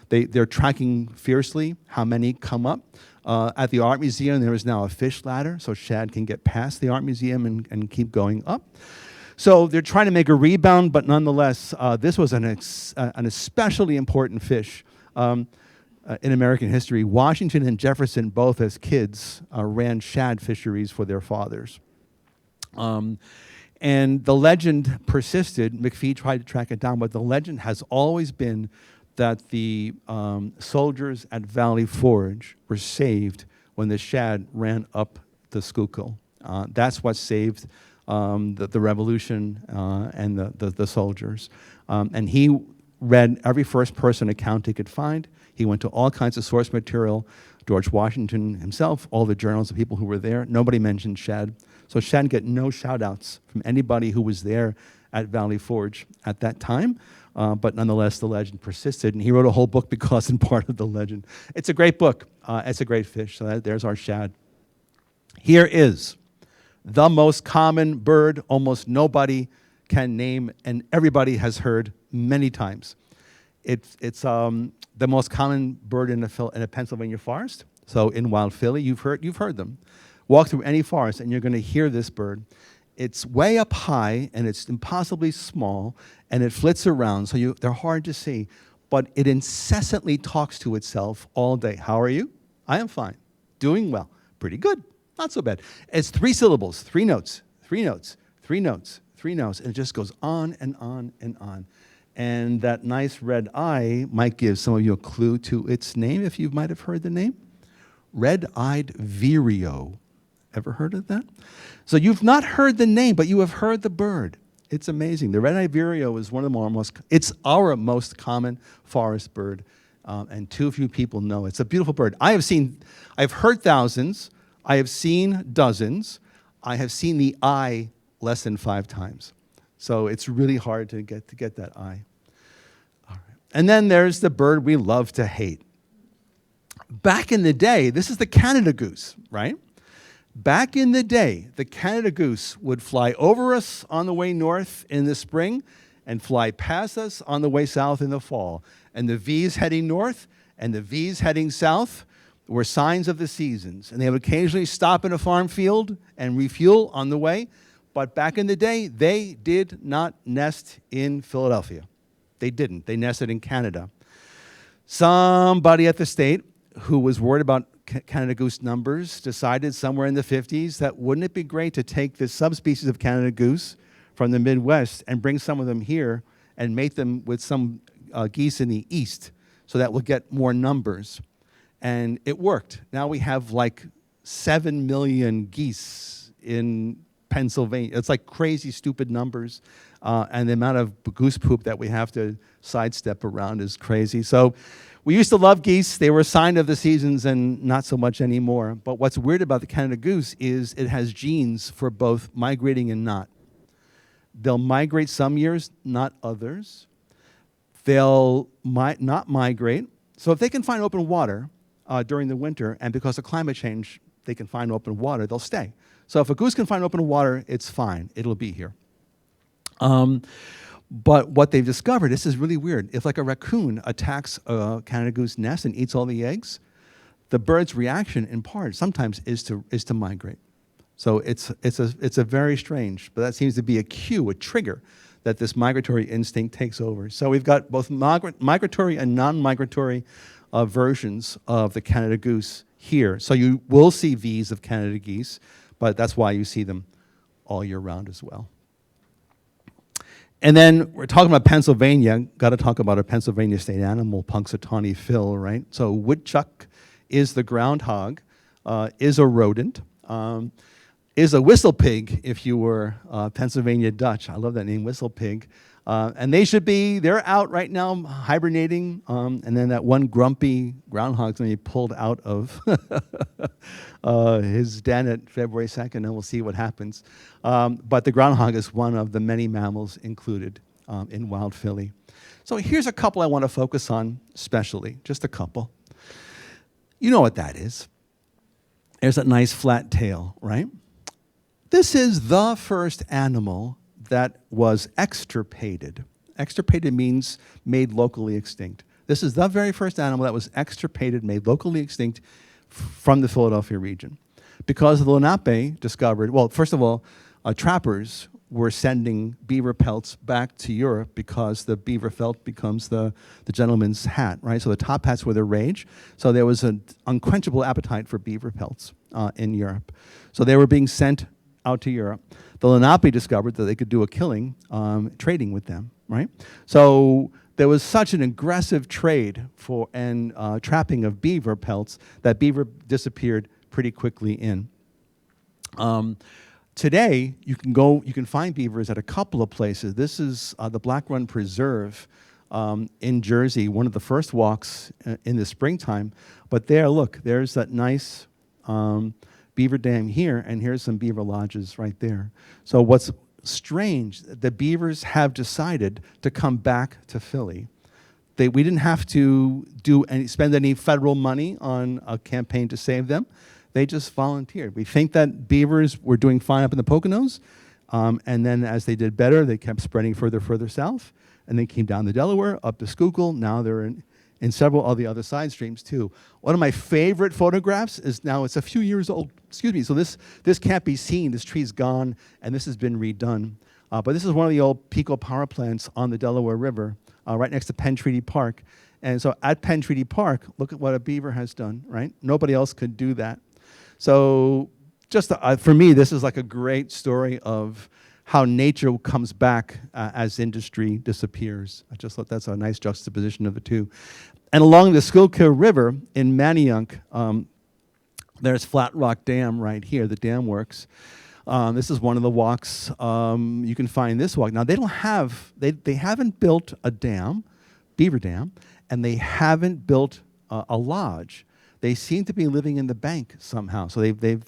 they're tracking fiercely how many come up. At the Art Museum, there is now a fish ladder, so shad can get past the Art Museum and keep going up. So they're trying to make a rebound, but nonetheless, this was an especially important fish in American history. Washington and Jefferson, both as kids, ran shad fisheries for their fathers. And the legend persisted. McPhee tried to track it down, but the legend has always been that the soldiers at Valley Forge were saved when the shad ran up the Schuylkill. That's what saved the revolution and the soldiers. And he read every first-person account he could find. He went to all kinds of source material, George Washington himself, all the journals of people who were there. Nobody mentioned shad. So shad get no shout-outs from anybody who was there at Valley Forge at that time. But nonetheless, the legend persisted, and he wrote a whole book because in part of the legend. It's a great book. It's a great fish. So there's our shad. Here is the most common bird almost nobody can name, and everybody has heard many times. It's the most common bird in a Pennsylvania forest. So in Wild Philly, you've heard them. Walk through any forest, and you're going to hear this bird. It's way up high, and it's impossibly small, and it flits around, so they're hard to see. But it incessantly talks to itself all day. How are you? I am fine. Doing well. Pretty good. Not so bad. It's 3 syllables, 3 notes, 3 notes, 3 notes, 3 notes, and it just goes on and on and on. And that nice red eye might give some of you a clue to its name, if you might have heard the name. Red-eyed vireo. Ever heard of that? So you've not heard the name, but you have heard the bird. It's amazing. The red-eyed vireo is one of it's our most common forest bird, and too few people know. It's a beautiful bird. I've heard thousands. I have seen dozens. I have seen the eye less than 5 times. So it's really hard to get that eye. All right. And then there's the bird we love to hate. Back in the day, this is the Canada goose, right? Back in the day, the Canada goose would fly over us on the way north in the spring and fly past us on the way south in the fall. And the V's heading north and the V's heading south were signs of the seasons. And they would occasionally stop in a farm field and refuel on the way. But back in the day, they did not nest in Philadelphia. They didn't. They nested in Canada. Somebody at the state who was worried about Canada goose numbers decided somewhere in the 50s that wouldn't it be great to take this subspecies of Canada goose from the Midwest and bring some of them here and mate them with some geese in the east so that we'll get more numbers. And it worked. Now we have like 7 million geese in Pennsylvania. It's like crazy, stupid numbers. And the amount of goose poop that we have to sidestep around is crazy. So we used to love geese. They were a sign of the seasons and not so much anymore. But what's weird about the Canada goose is it has genes for both migrating and not. They'll migrate some years, not others. They'll not migrate. So if they can find open water during the winter, and because of climate change, they can find open water, they'll stay. So if a goose can find open water, it's fine. It'll be here. But what they've discovered, this is really weird. If like a raccoon attacks a Canada goose nest and eats all the eggs, the bird's reaction, in part, sometimes is to migrate. So it's a very strange, but that seems to be a cue, a trigger, that this migratory instinct takes over. So we've got both migratory and non-migratory versions of the Canada goose here. So you will see V's of Canada geese, but that's why you see them all year round as well. And then we're talking about Pennsylvania. Got to talk about a Pennsylvania state animal, Punxsutawney Phil, right? So woodchuck is the groundhog, is a rodent, is a whistle pig if you were Pennsylvania Dutch. I love that name, whistle pig. And they're out right now hibernating. And then that one grumpy groundhog's going to be pulled out of his den at February 2nd, and we'll see what happens. But the groundhog is one of the many mammals included in wild Philly. So here's a couple I want to focus on especially, just a couple. You know what that is. There's that nice flat tail, right? This is the first animal that was extirpated. Extirpated means made locally extinct. This is the very first animal that was extirpated, made locally extinct from the Philadelphia region. Because the Lenape discovered, well, first of all, trappers were sending beaver pelts back to Europe because the beaver felt becomes the gentleman's hat, right? So the top hats were the rage. So there was an unquenchable appetite for beaver pelts in Europe. So they were being sent out to Europe. The Lenape discovered that they could do a killing trading with them, right? So there was such an aggressive trade for and trapping of beaver pelts that beaver disappeared pretty quickly in. Today, you can find beavers at a couple of places. This is the Black Run Preserve in Jersey, one of the first walks in the springtime. But there, look, there's that nice beaver dam here, and here's some beaver lodges right there. So what's strange, the beavers have decided to come back to Philly. We didn't have to spend any federal money on a campaign to save them. They just volunteered. We think that beavers were doing fine up in the Poconos, and then as they did better, they kept spreading further south, and they came down the Delaware, up to Schuylkill. Now they're in several of the other side streams too. One of my favorite photographs is now, it's a few years old, excuse me, so this can't be seen, this tree's gone, and this has been redone. But this is one of the old Pico power plants on the Delaware River, right next to Penn Treaty Park. And so at Penn Treaty Park, look at what a beaver has done, right? Nobody else could do that. So just for me, this is like a great story of how nature comes back as industry disappears. I just thought that's a nice juxtaposition of the two. And along the Schuylkill River in Manayunk, there's Flat Rock Dam right here, the dam works. This is one of the walks. You can find this walk. Now, they haven't built a dam, beaver dam, and they haven't built a lodge. They seem to be living in the bank somehow. So they've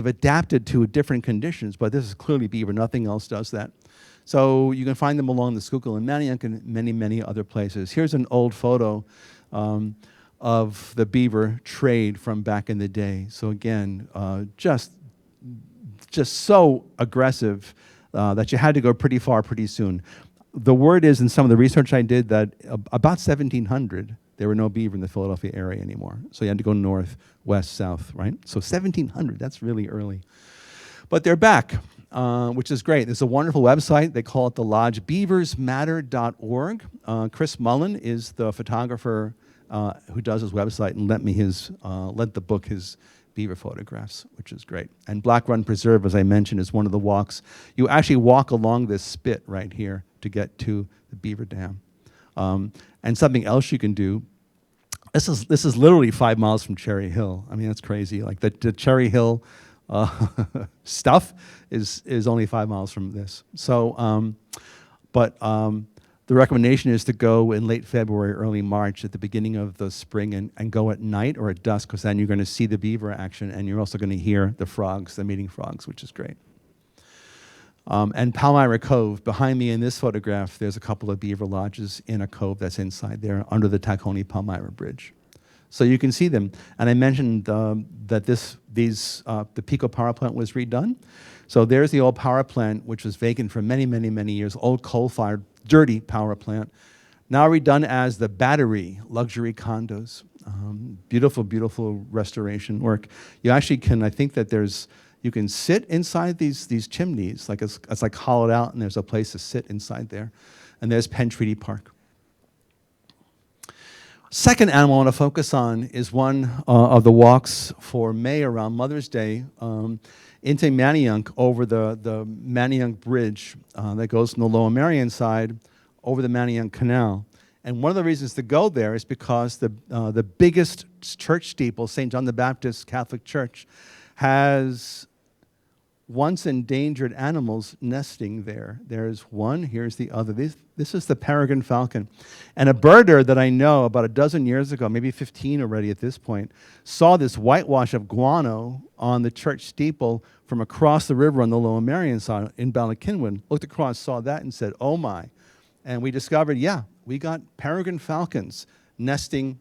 adapted to different conditions, but this is clearly beaver. Nothing else does that. So you can find them along the Schuylkill and Manayunk and many, many other places. Here's an old photo of the beaver trade from back in the day. So again, just so aggressive that you had to go pretty far pretty soon. The word is, in some of the research I did, that about 1700, there were no beaver in the Philadelphia area anymore. So you had to go north, west, south, right? So 1700, that's really early. But they're back, which is great. There's a wonderful website. They call it the Lodge, beaversmatter.org. Chris Mullen is the photographer who does his website and lent the book his beaver photographs, which is great. And Black Run Preserve, as I mentioned, is one of the walks. You actually walk along this spit right here to get to the beaver dam. And something else you can do, this is literally 5 miles from Cherry Hill. I mean, that's crazy. Like the Cherry Hill stuff is only 5 miles from this. So, the recommendation is to go in late February, early March, at the beginning of the spring, and go at night or at dusk, because then you're going to see the beaver action, and you're also going to hear the frogs, the mating frogs, which is great. And Palmyra Cove, behind me in this photograph, there's a couple of beaver lodges in a cove that's inside there under the Tacony-Palmyra Bridge. So you can see them. And I mentioned that the Pico power plant was redone. So there's the old power plant, which was vacant for many, many, many years, old coal-fired, dirty power plant, now redone as the Battery luxury condos. Beautiful, beautiful restoration work. You actually can, I think that you can sit inside these chimneys, like it's like hollowed out, and there's a place to sit inside there. And there's Penn Treaty Park. Second animal I want to focus on is one of the walks for May around Mother's Day into Manayunk over the Manayunk Bridge that goes from the Lower Merion side over the Manayunk Canal. And one of the reasons to go there is because the biggest church steeple, St. John the Baptist Catholic Church, has once endangered animals nesting there. There's one, here's the other. This is the peregrine falcon. And a birder that I know about a dozen years ago, maybe 15 already at this point, saw this whitewash of guano on the church steeple from across the river on the Lower Merion side in Ballackinwood, looked across, saw that, and said, oh my. And we discovered, yeah, we got peregrine falcons nesting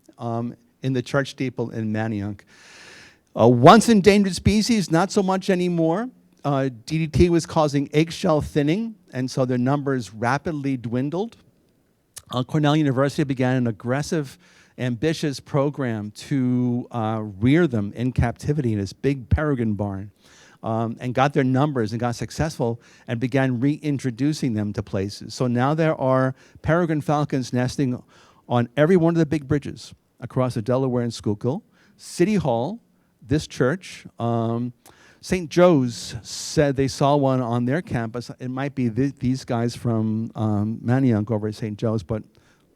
in the church steeple in Manayunk. Once endangered species, not so much anymore. DDT was causing eggshell thinning, and so their numbers rapidly dwindled. Cornell University began an aggressive, ambitious program to rear them in captivity in this big peregrine barn, and got their numbers and got successful and began reintroducing them to places. So now there are peregrine falcons nesting on every one of the big bridges across the Delaware and Schuylkill. City Hall, this church, St. Joe's said they saw one on their campus. It might be these guys from Manayunk over at St. Joe's, but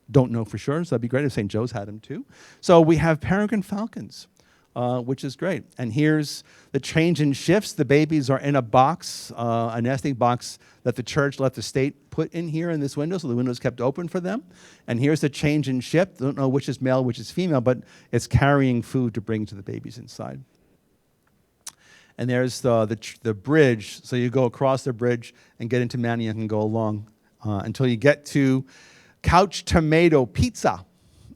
don't know for sure. So that'd be great if St. Joe's had them too. So we have peregrine falcons, which is great. And here's the change in shifts. The babies are in a box, a nesting box that the church let the state put in here in this window, so the window's kept open for them. And here's the change in shift. Don't know which is male, which is female, but it's carrying food to bring to the babies inside. And there's the bridge, so you go across the bridge and get into Manayunk and go along until you get to Couch Tomato Pizza,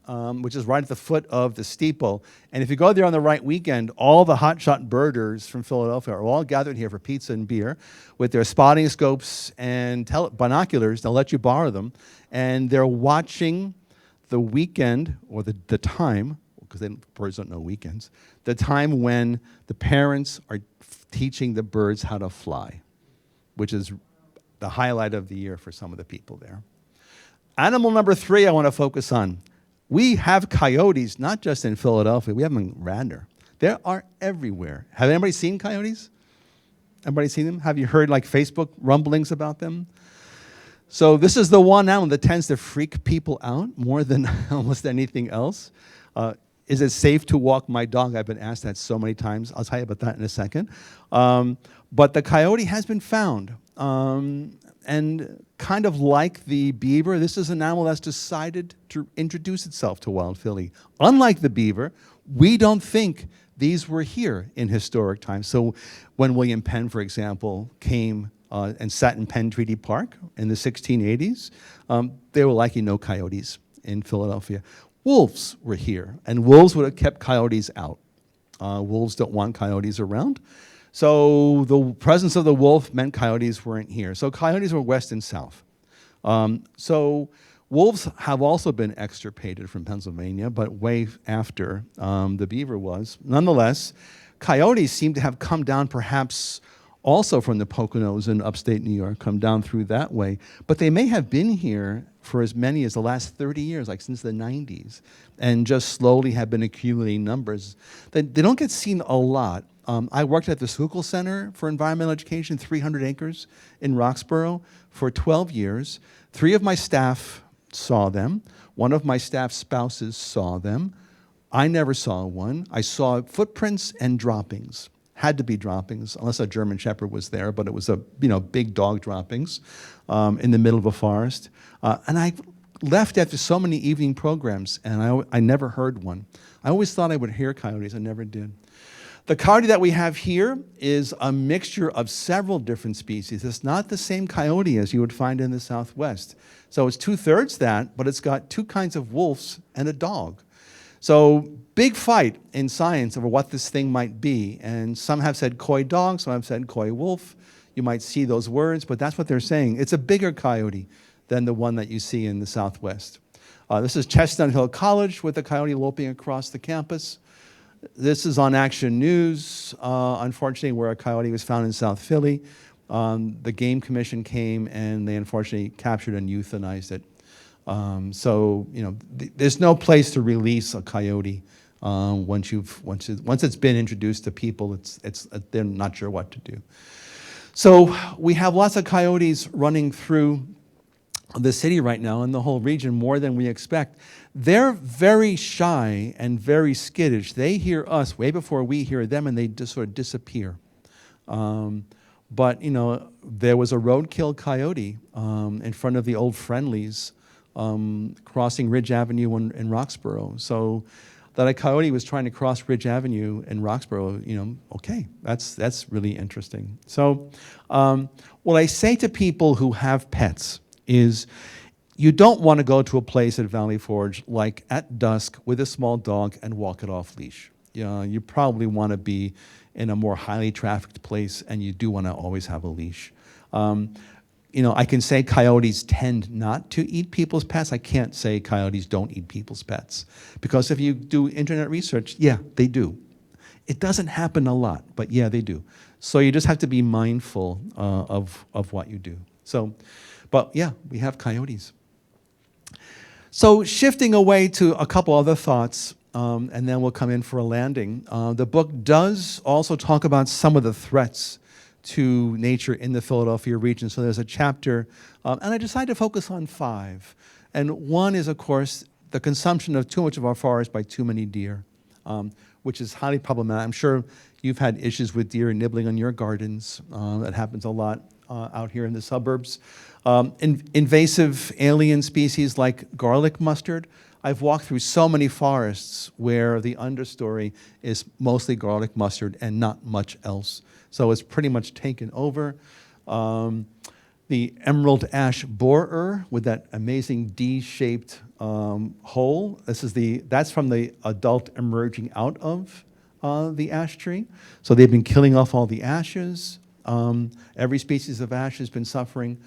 which is right at the foot of the steeple. And if you go there on the right weekend, all the hotshot birders from Philadelphia are all gathered here for pizza and beer with their spotting scopes and binoculars. They'll let you borrow them. And they're watching the weekend, or the time, because birds don't know weekends, the time when the parents are teaching the birds how to fly, which is the highlight of the year for some of the people there. Animal number 3 I want to focus on. We have coyotes, not just in Philadelphia. We have them in Radnor. They are everywhere. Have anybody seen coyotes? Everybody seen them? Have you heard like Facebook rumblings about them? So this is the one animal that tends to freak people out more than almost anything else. Is it safe to walk my dog? I've been asked that so many times. I'll tell you about that in a second. But the coyote has been found. And kind of like the beaver, this is an animal that's decided to introduce itself to wild Philly. Unlike the beaver, we don't think these were here in historic times. So when William Penn, for example, came and sat in Penn Treaty Park in the 1680s, there were likely no coyotes in Philadelphia. Wolves were here, and wolves would have kept coyotes out. Wolves don't want coyotes around. So the presence of the wolf meant coyotes weren't here. So coyotes were west and south. So wolves have also been extirpated from Pennsylvania, but way after the beaver was. Nonetheless, coyotes seem to have come down perhaps also from the Poconos in upstate New York, come down through that way. But they may have been here for as many as the last 30 years, like since the 90s, and just slowly have been accumulating numbers. They don't get seen a lot. I worked at the Schuylkill Center for Environmental Education, 300 acres in Roxborough, for 12 years. 3 of my staff saw them. 1 of my staff spouses saw them. I never saw one. I saw footprints and droppings. Had to be droppings, unless a German Shepherd was there, but it was a big dog droppings in the middle of a forest. And I left after so many evening programs, and I never heard one. I always thought I would hear coyotes. I never did. The coyote that we have here is a mixture of several different species. It's not the same coyote as you would find in the Southwest. So it's 2/3 that, but it's got 2 kinds of wolves and a dog. So big fight in science over what this thing might be. And some have said coy dog, some have said coy wolf. You might see those words, but that's what they're saying. It's a bigger coyote than the one that you see in the Southwest. This is Chestnut Hill College with a coyote loping across the campus. This is on Action News, unfortunately, where a coyote was found in South Philly. The Game Commission came and they unfortunately captured and euthanized it. So, you know, there's no place to release a coyote. Once it's been introduced to people, they're not sure what to do. So we have lots of coyotes running through the city right now and the whole region, more than we expect. They're very shy and very skittish. They hear us way before we hear them, and they just sort of disappear. But, you know, there was a roadkill coyote in front of the old Friendlies crossing Ridge Avenue in Roxborough. So that a coyote was trying to cross Ridge Avenue in Roxborough, you know, okay, that's really interesting. So what I say to people who have pets is you don't want to go to a place at Valley Forge like at dusk with a small dog and walk it off leash. You probably want to be in a more highly trafficked place, and you do want to always have a leash. You know, I can say coyotes tend not to eat people's pets. I can't say coyotes don't eat people's pets. Because if you do internet research, yeah, they do. It doesn't happen a lot, but yeah, they do. So you just have to be mindful of what you do. So, but yeah, we have coyotes. So shifting away to a couple other thoughts, and then we'll come in for a landing. The book does also talk about some of the threats to nature in the Philadelphia region. So there's a chapter, and I decided to focus on 5. And one is, of course, the consumption of too much of our forest by too many deer, which is highly problematic. I'm sure you've had issues with deer nibbling on your gardens. That happens a lot out here in the suburbs. Invasive alien species like garlic mustard. I've walked through so many forests where the understory is mostly garlic mustard and not much else. So it's pretty much taken over. The emerald ash borer with that amazing D-shaped hole. That's from the adult emerging out of the ash tree. So they've been killing off all the ashes. Every species of ash has been suffering.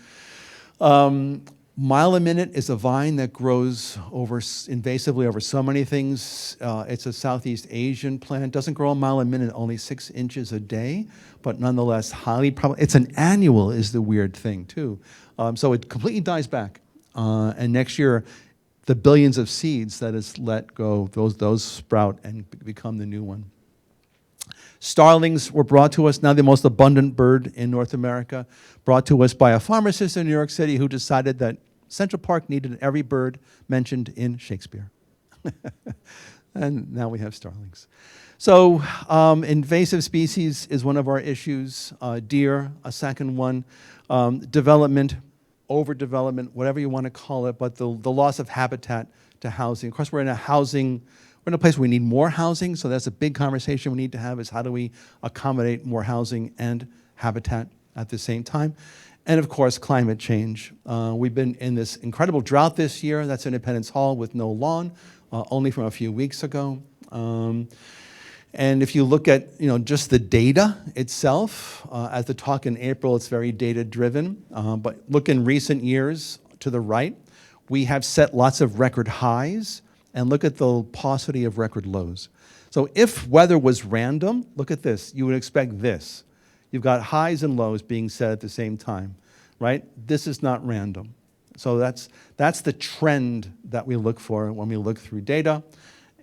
Mile a minute is a vine that grows invasively over so many things. It's a Southeast Asian plant. Doesn't grow a mile a minute, only 6 inches a day, but nonetheless highly problematic. It's an annual is the weird thing too. So it completely dies back. And next year, the billions of seeds that is let go, those sprout and become the new one. Starlings were brought to us, now the most abundant bird in North America, brought to us by a pharmacist in New York City who decided that Central Park needed every bird mentioned in Shakespeare. And now we have starlings. So invasive species is one of our issues. Deer, a second one. Development, overdevelopment, whatever you want to call it, but the loss of habitat to housing. Of course, we're in a place where we need more housing, so that's a big conversation we need to have is how do we accommodate more housing and habitat at the same time. And of course, climate change. We've been in this incredible drought this year. That's Independence Hall with no lawn, only from a few weeks ago. And if you look at just the data itself, at the talk in April, it's very data-driven. But look in recent years to the right, we have set lots of record highs, and look at the paucity of record lows. So if weather was random, look at this. You would expect this. You've got highs and lows being set at the same time, right? This is not random. So that's the trend that we look for when we look through data.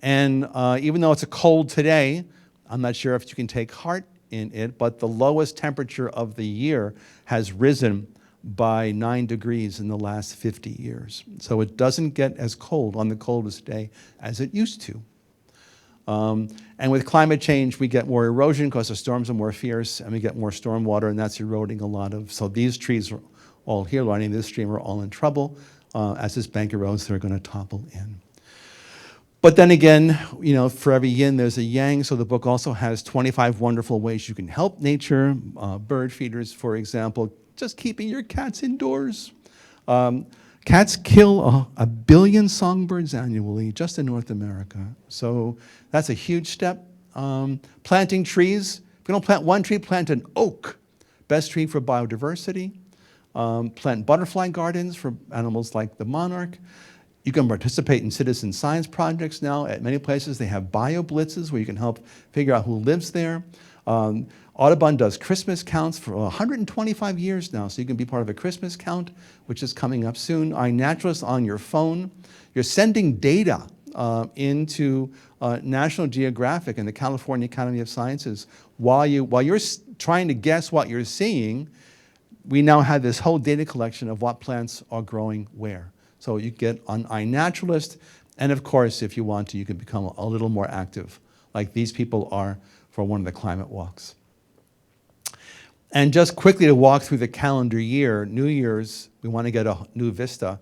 And even though it's a cold today, I'm not sure if you can take heart in it, but the lowest temperature of the year has risen by 9 degrees in the last 50 years. So it doesn't get as cold on the coldest day as it used to. And with climate change, we get more erosion because the storms are more fierce, and we get more storm water, and that's eroding a lot of. So these trees are all here lining this stream are all in trouble. As this bank erodes, they're going to topple in. But then again, for every yin, there's a yang. So the book also has 25 wonderful ways you can help nature. Bird feeders, for example, just keeping your cats indoors. Cats kill a billion songbirds annually just in North America. So that's a huge step. Planting trees. If you don't plant one tree, plant an oak. Best tree for biodiversity. Plant butterfly gardens for animals like the monarch. You can participate in citizen science projects now. At many places, they have bio blitzes where you can help figure out who lives there. Audubon does Christmas counts for 125 years now, so you can be part of a Christmas count, which is coming up soon. iNaturalist on your phone. You're sending data into National Geographic and the California Academy of Sciences. While you're trying to guess what you're seeing, we now have this whole data collection of what plants are growing where. So you get on iNaturalist, and of course, if you want to, you can become a little more active, like these people are for one of the climate walks. And just quickly to walk through the calendar year, New Year's, we want to get a new vista.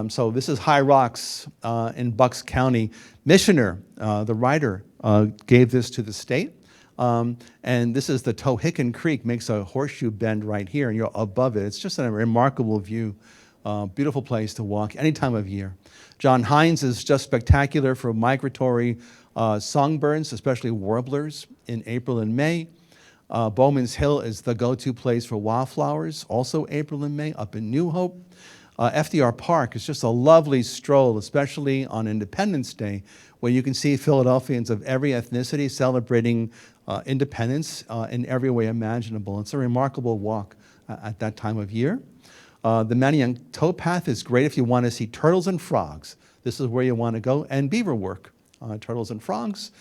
So this is High Rocks in Bucks County. Missioner, the writer, gave this to the state. And this is the Tohickon Creek, makes a horseshoe bend right here, and you're above it. It's just a remarkable view. Beautiful place to walk any time of year. John Hines is just spectacular for migratory songbirds, especially warblers, in April and May. Bowman's Hill is the go-to place for wildflowers, also April and May, up in New Hope. FDR Park is just a lovely stroll, especially on Independence Day, where you can see Philadelphians of every ethnicity celebrating independence in every way imaginable. It's a remarkable walk at that time of year. The Manayunk Towpath is great if you want to see turtles and frogs. This is where you want to go, and beaver work, turtles and frogs.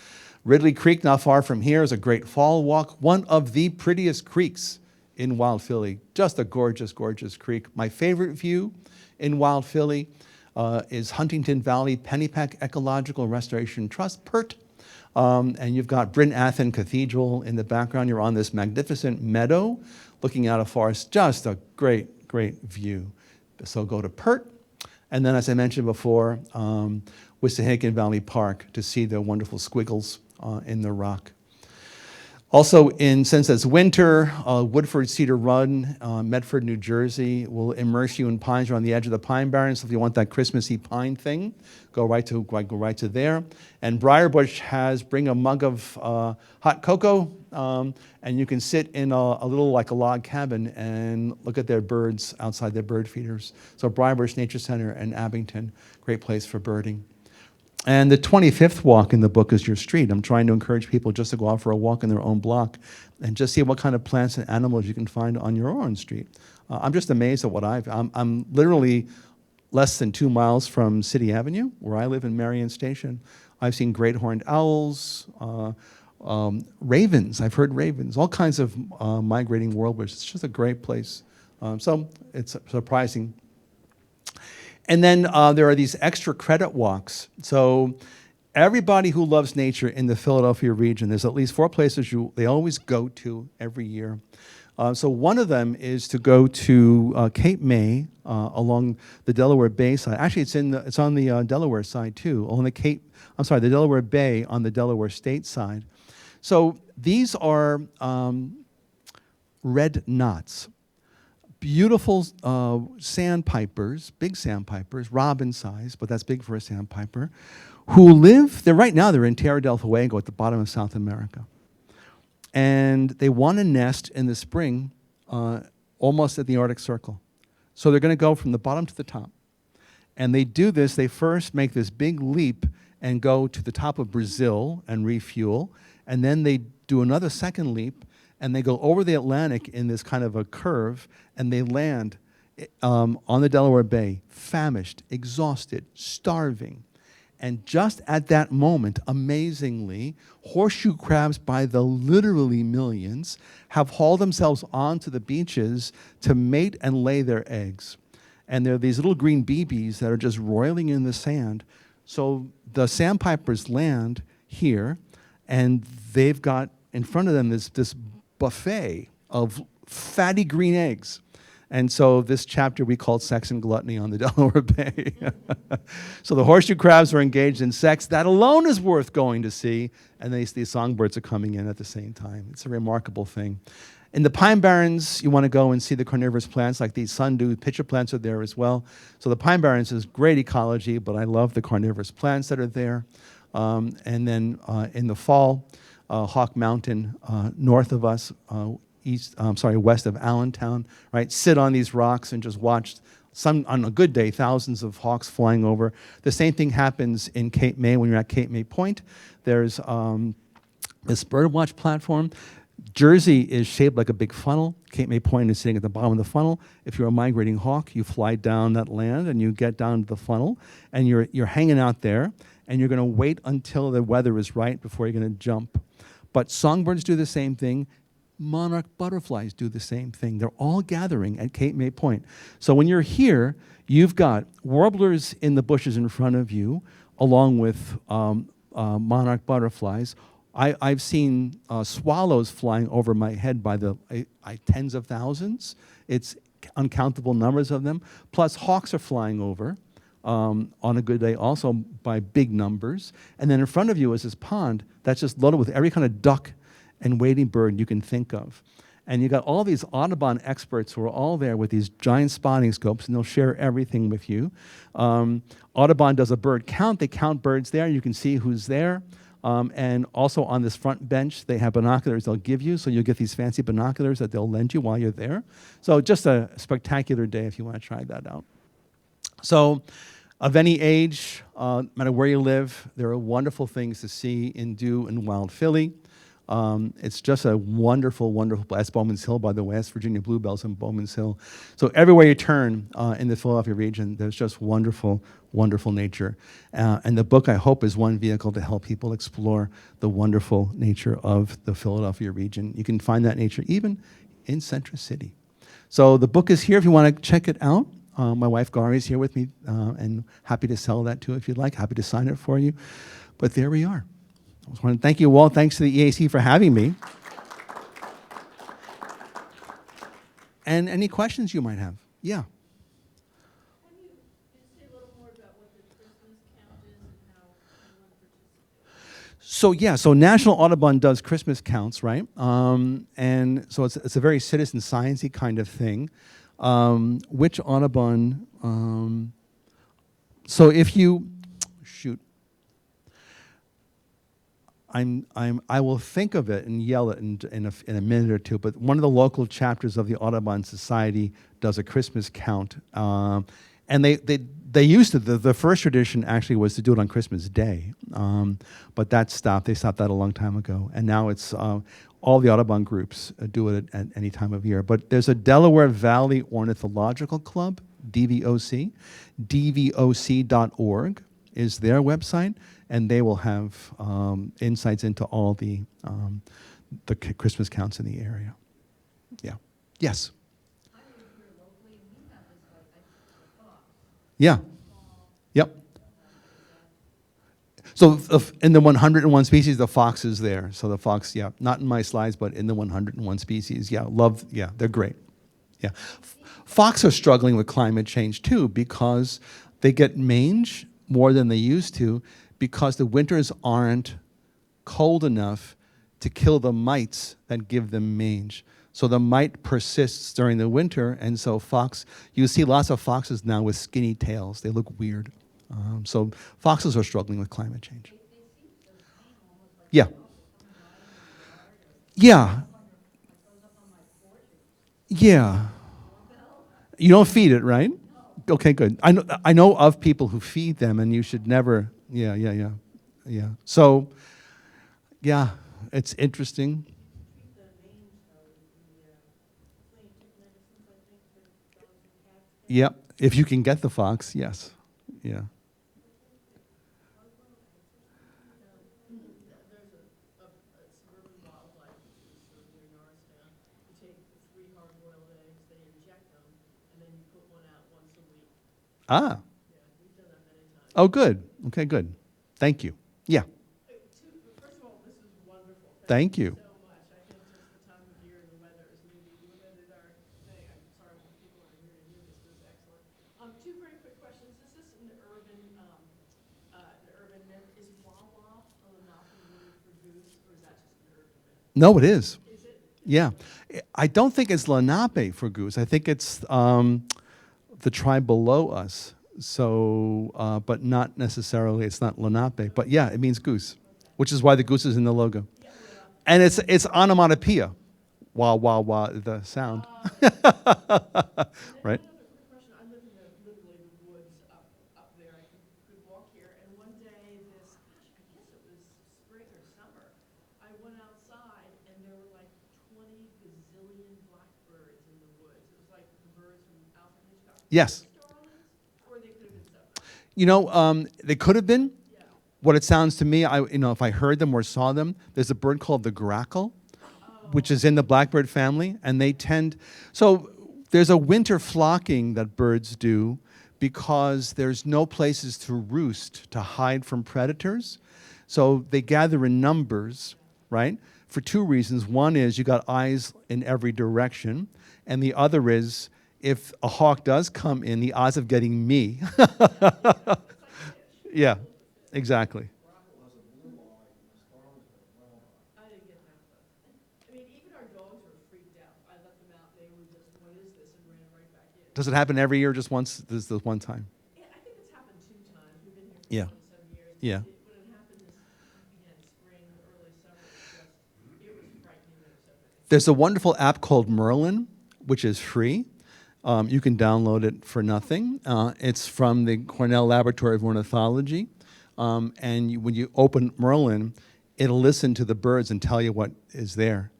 Ridley Creek, not far from here, is a great fall walk, one of the prettiest creeks in Wild Philly. Just a gorgeous, gorgeous creek. My favorite view in Wild Philly is Huntington Valley Pennypack Ecological Restoration Trust, PERT. And you've got Bryn Athyn Cathedral in the background. You're on this magnificent meadow looking out a forest. Just a great, great view. So go to PERT. And then, as I mentioned before, Wissahickon Valley Park to see the wonderful squiggles in the rock. Also, since it's winter, Woodford Cedar Run, Medford, New Jersey, will immerse you in pines. You're on the edge of the Pine Barrens. So if you want that Christmassy pine thing, go right to there. And Briarbush bring a mug of hot cocoa, and you can sit in a little like a log cabin and look at their birds outside their bird feeders. So Briarbush Nature Center in Abington, great place for birding. And the 25th walk in the book is your street. I'm trying to encourage people just to go out for a walk in their own block and just see what kind of plants and animals you can find on your own street. I'm just amazed at what I'm literally less than 2 miles from City Avenue, where I live in Marion Station. I've seen great horned owls, ravens. I've heard ravens, all kinds of migrating warblers. It's just a great place. So it's surprising. And then there are these extra credit walks. So everybody who loves nature in the Philadelphia region, there's at least 4 places they always go to every year. So one of them is to go to Cape May along the Delaware Bay side. Actually, it's on the Delaware side too. On the the Delaware Bay on the Delaware State side. So these are red knots. Beautiful sandpipers, big sandpipers, robin size, but that's big for a sandpiper, who live, right now they're in Tierra del Fuego at the bottom of South America. And they want to nest in the spring almost at the Arctic Circle. So they're going to go from the bottom to the top. And they do this, they first make this big leap and go to the top of Brazil and refuel, and then they do another second leap, and they go over the Atlantic in this kind of a curve, and they land on the Delaware Bay, famished, exhausted, starving. And just at that moment, amazingly, horseshoe crabs by the literally millions have hauled themselves onto the beaches to mate and lay their eggs. And there are these little green BBs that are just roiling in the sand. So the sandpipers land here, and they've got in front of them this buffet of fatty green eggs. And so this chapter we called Sex and Gluttony on the Delaware Bay. So the horseshoe crabs are engaged in sex. That alone is worth going to see. And these songbirds are coming in at the same time. It's a remarkable thing. In the Pine Barrens, you want to go and see the carnivorous plants like these sundew pitcher plants are there as well. So the Pine Barrens is great ecology, but I love the carnivorous plants that are there. And then in the fall, Hawk Mountain, north of us, west of Allentown, right? Sit on these rocks and just watch some on a good day, thousands of hawks flying over. The same thing happens in Cape May when you're at Cape May Point. There's this birdwatch platform. Jersey is shaped like a big funnel. Cape May Point is sitting at the bottom of the funnel. If you're a migrating hawk, you fly down that land and you get down to the funnel, and you're hanging out there, and you're going to wait until the weather is right before you're going to jump. But songbirds do the same thing. Monarch butterflies do the same thing. They're all gathering at Cape May Point. So when you're here, you've got warblers in the bushes in front of you, along with monarch butterflies. I've seen swallows flying over my head by the tens of thousands. It's uncountable numbers of them. Plus, hawks are flying over on a good day also by big numbers. And then in front of you is this pond that's just loaded with every kind of duck and wading bird you can think of. And you got all these Audubon experts who are all there with these giant spotting scopes, and they'll share everything with you. Audubon does a bird count. They count birds there. You can see who's there. And also on this front bench, they have binoculars they'll give you, so you'll get these fancy binoculars that they'll lend you while you're there. So just a spectacular day if you want to try that out. So of any age, no matter where you live, there are wonderful things to see and do in Wild Philly. It's just a wonderful, wonderful place. That's Bowman's Hill, by the way. That's Virginia Bluebells in Bowman's Hill. So everywhere you turn in the Philadelphia region, there's just wonderful, wonderful nature. And the book, I hope, is one vehicle to help people explore the wonderful nature of the Philadelphia region. You can find that nature even in Central City. So the book is here if you want to check it out. My wife, Gary, is here with me, and happy to sell that too if you'd like. Happy to sign it for you. But there we are. I just want to thank you all. Thanks to the EAC for having me. And any questions you might have? Yeah. Can you just say a little more about what the Christmas count is and how everyone participates? So National Audubon does Christmas counts, right? And so it's a very citizen science-y kind of thing. Which Audubon? So if you shoot. I will think of it and yell it in a minute or two, but one of the local chapters of the Audubon Society does a Christmas count. And they used to, the first tradition actually was to do it on Christmas Day, but that stopped. They stopped that a long time ago. And now it's all the Audubon groups do it at any time of year. But there's a Delaware Valley Ornithological Club, DVOC, dvoc.org is their website, and they will have insights into all the Christmas counts in the area. Yeah. Yes. I live here locally, and we have this, like, I think it's a fox. Yeah. Yep. So in the 101 species, the fox is there. So the fox, yeah, not in my slides, but in the 101 species, yeah, they're great. Yeah. Fox are struggling with climate change too because they get mange more than they used to because the winters aren't cold enough to kill the mites that give them mange. So the mite persists during the winter, and so you see lots of foxes now with skinny tails. They look weird. So foxes are struggling with climate change. Yeah. Yeah. Yeah. You don't feed it, right? Okay, good. I know of people who feed them, and you should never. Yeah. So, yeah, it's interesting. The mange, the plaintiff medicines, I think, for dogs and cats. Yep. If you can get the fox, yes. Yeah. There's a suburban wildlife, which is sort of near Norristown. You take the 3 hard-boiled eggs, they inject them, and then you put one out once a week. Ah. Yeah, we've done that many times. Oh, good. Okay, good. Thank you. Yeah. First of all, this is wonderful. Thank you. So much. I think just the time of year and the weather is maybe limited our thing. I'm sorry when people aren't here to hear this. This is excellent. 2 very quick questions. Is this in the urban myth? Is Wawa a Lenape word for goose, or is that just an urban myth? No, it is. Is it? Yeah. I don't think it's Lenape for goose. I think it's the tribe below us. So, but not necessarily, it's not Lenape. But yeah, it means goose, which is why the goose is in the logo. And it's onomatopoeia. Wah, wah, wah, the sound. And Right? another quick question. I live in the Yes. Or they could have been separate? You know, they could have been. Yeah. What it sounds to me, if I heard them or saw them, there's a bird called the grackle, which is in the blackbird family, and they tend. So there's a winter flocking that birds do because there's no places to roost to hide from predators. So they gather in numbers, right? For two reasons. One is you got eyes in every direction, and the other is if a hawk does come in, the odds of getting me. Yeah, exactly. I didn't get that, but, I mean, even our dogs were freaked out. I let them out, they were just, what is this, and ran right back in. Does it happen every year or just once? This is the one time? Yeah, I think it's happened 2 times. We've been Yeah. here for 27 years. Yeah. When it happened this, again, spring, early summer, it was frightening. There were so many. There's a wonderful app called Merlin, which is free. You can download it for nothing. It's from the Cornell Laboratory of Ornithology. When you open Merlin, it'll listen to the birds and tell you what is there.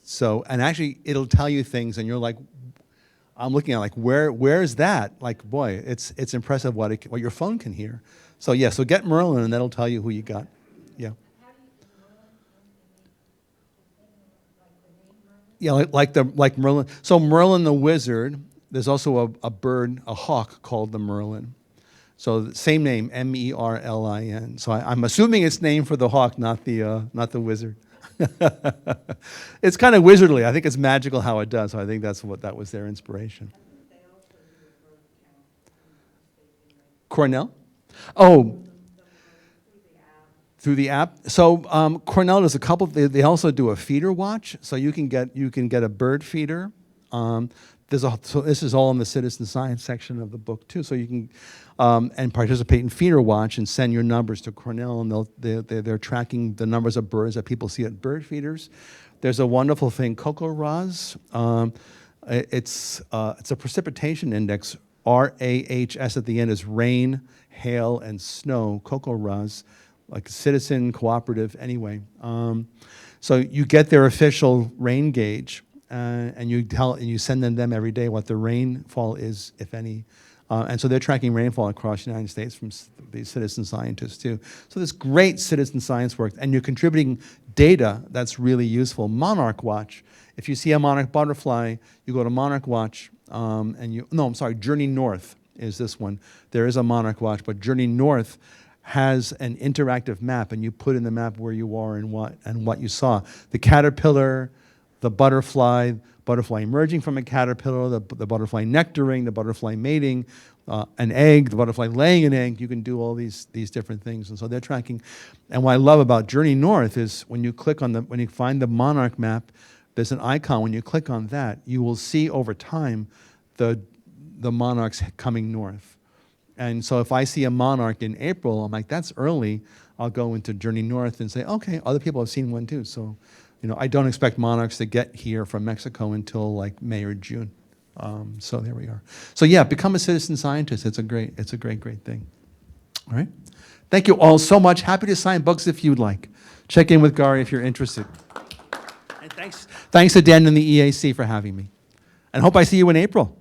So, and actually, it'll tell you things, and you're like, I'm looking at like, where is that? Like, boy, it's impressive what your phone can hear. So yeah, so get Merlin, and that'll tell you who you got. Yeah. Yeah, like Merlin. So Merlin the wizard. There's also a bird, a hawk called the Merlin. So the same name, Merlin. So I'm assuming it's named for the hawk, not the wizard. It's kind of wizardly. I think it's magical how it does. So I think that was their inspiration. Cornell? Oh, through the app. So Cornell does a couple. They also do a feeder watch. So you can get a bird feeder. So this is all in the citizen science section of the book too. So you can and participate in feeder watch and send your numbers to Cornell, and they're tracking the numbers of birds that people see at bird feeders. There's a wonderful thing, CocoRAS. It's a precipitation index. RAHS at the end is rain, hail, and snow. CocoRAS, like citizen cooperative. Anyway, so you get their official rain gauge. And you send them every day what the rainfall is, if any. And so they're tracking rainfall across the United States from these citizen scientists too. So this great citizen science work, and you're contributing data that's really useful. Monarch Watch. If you see a monarch butterfly, you go to Monarch Watch, Journey North is this one. There is a Monarch Watch, but Journey North has an interactive map, and you put in the map where you are and what you saw. The caterpillar, the butterfly emerging from a caterpillar, the butterfly nectaring, the butterfly mating, an egg, the butterfly laying an egg. You can do all these different things, and so they're tracking. And what I love about Journey North is when you find the monarch map, there's an icon. When you click on that, you will see over time the monarchs coming north. And so if I see a monarch in April, I'm like, that's early. I'll go into Journey North and say, okay, other people have seen one too. So, I don't expect monarchs to get here from Mexico until like May or June. So there we are. So yeah, become a citizen scientist. It's a great thing. All right. Thank you all so much. Happy to sign books if you'd like. Check in with Gary if you're interested. And thanks to Dan and the EAC for having me. And hope I see you in April.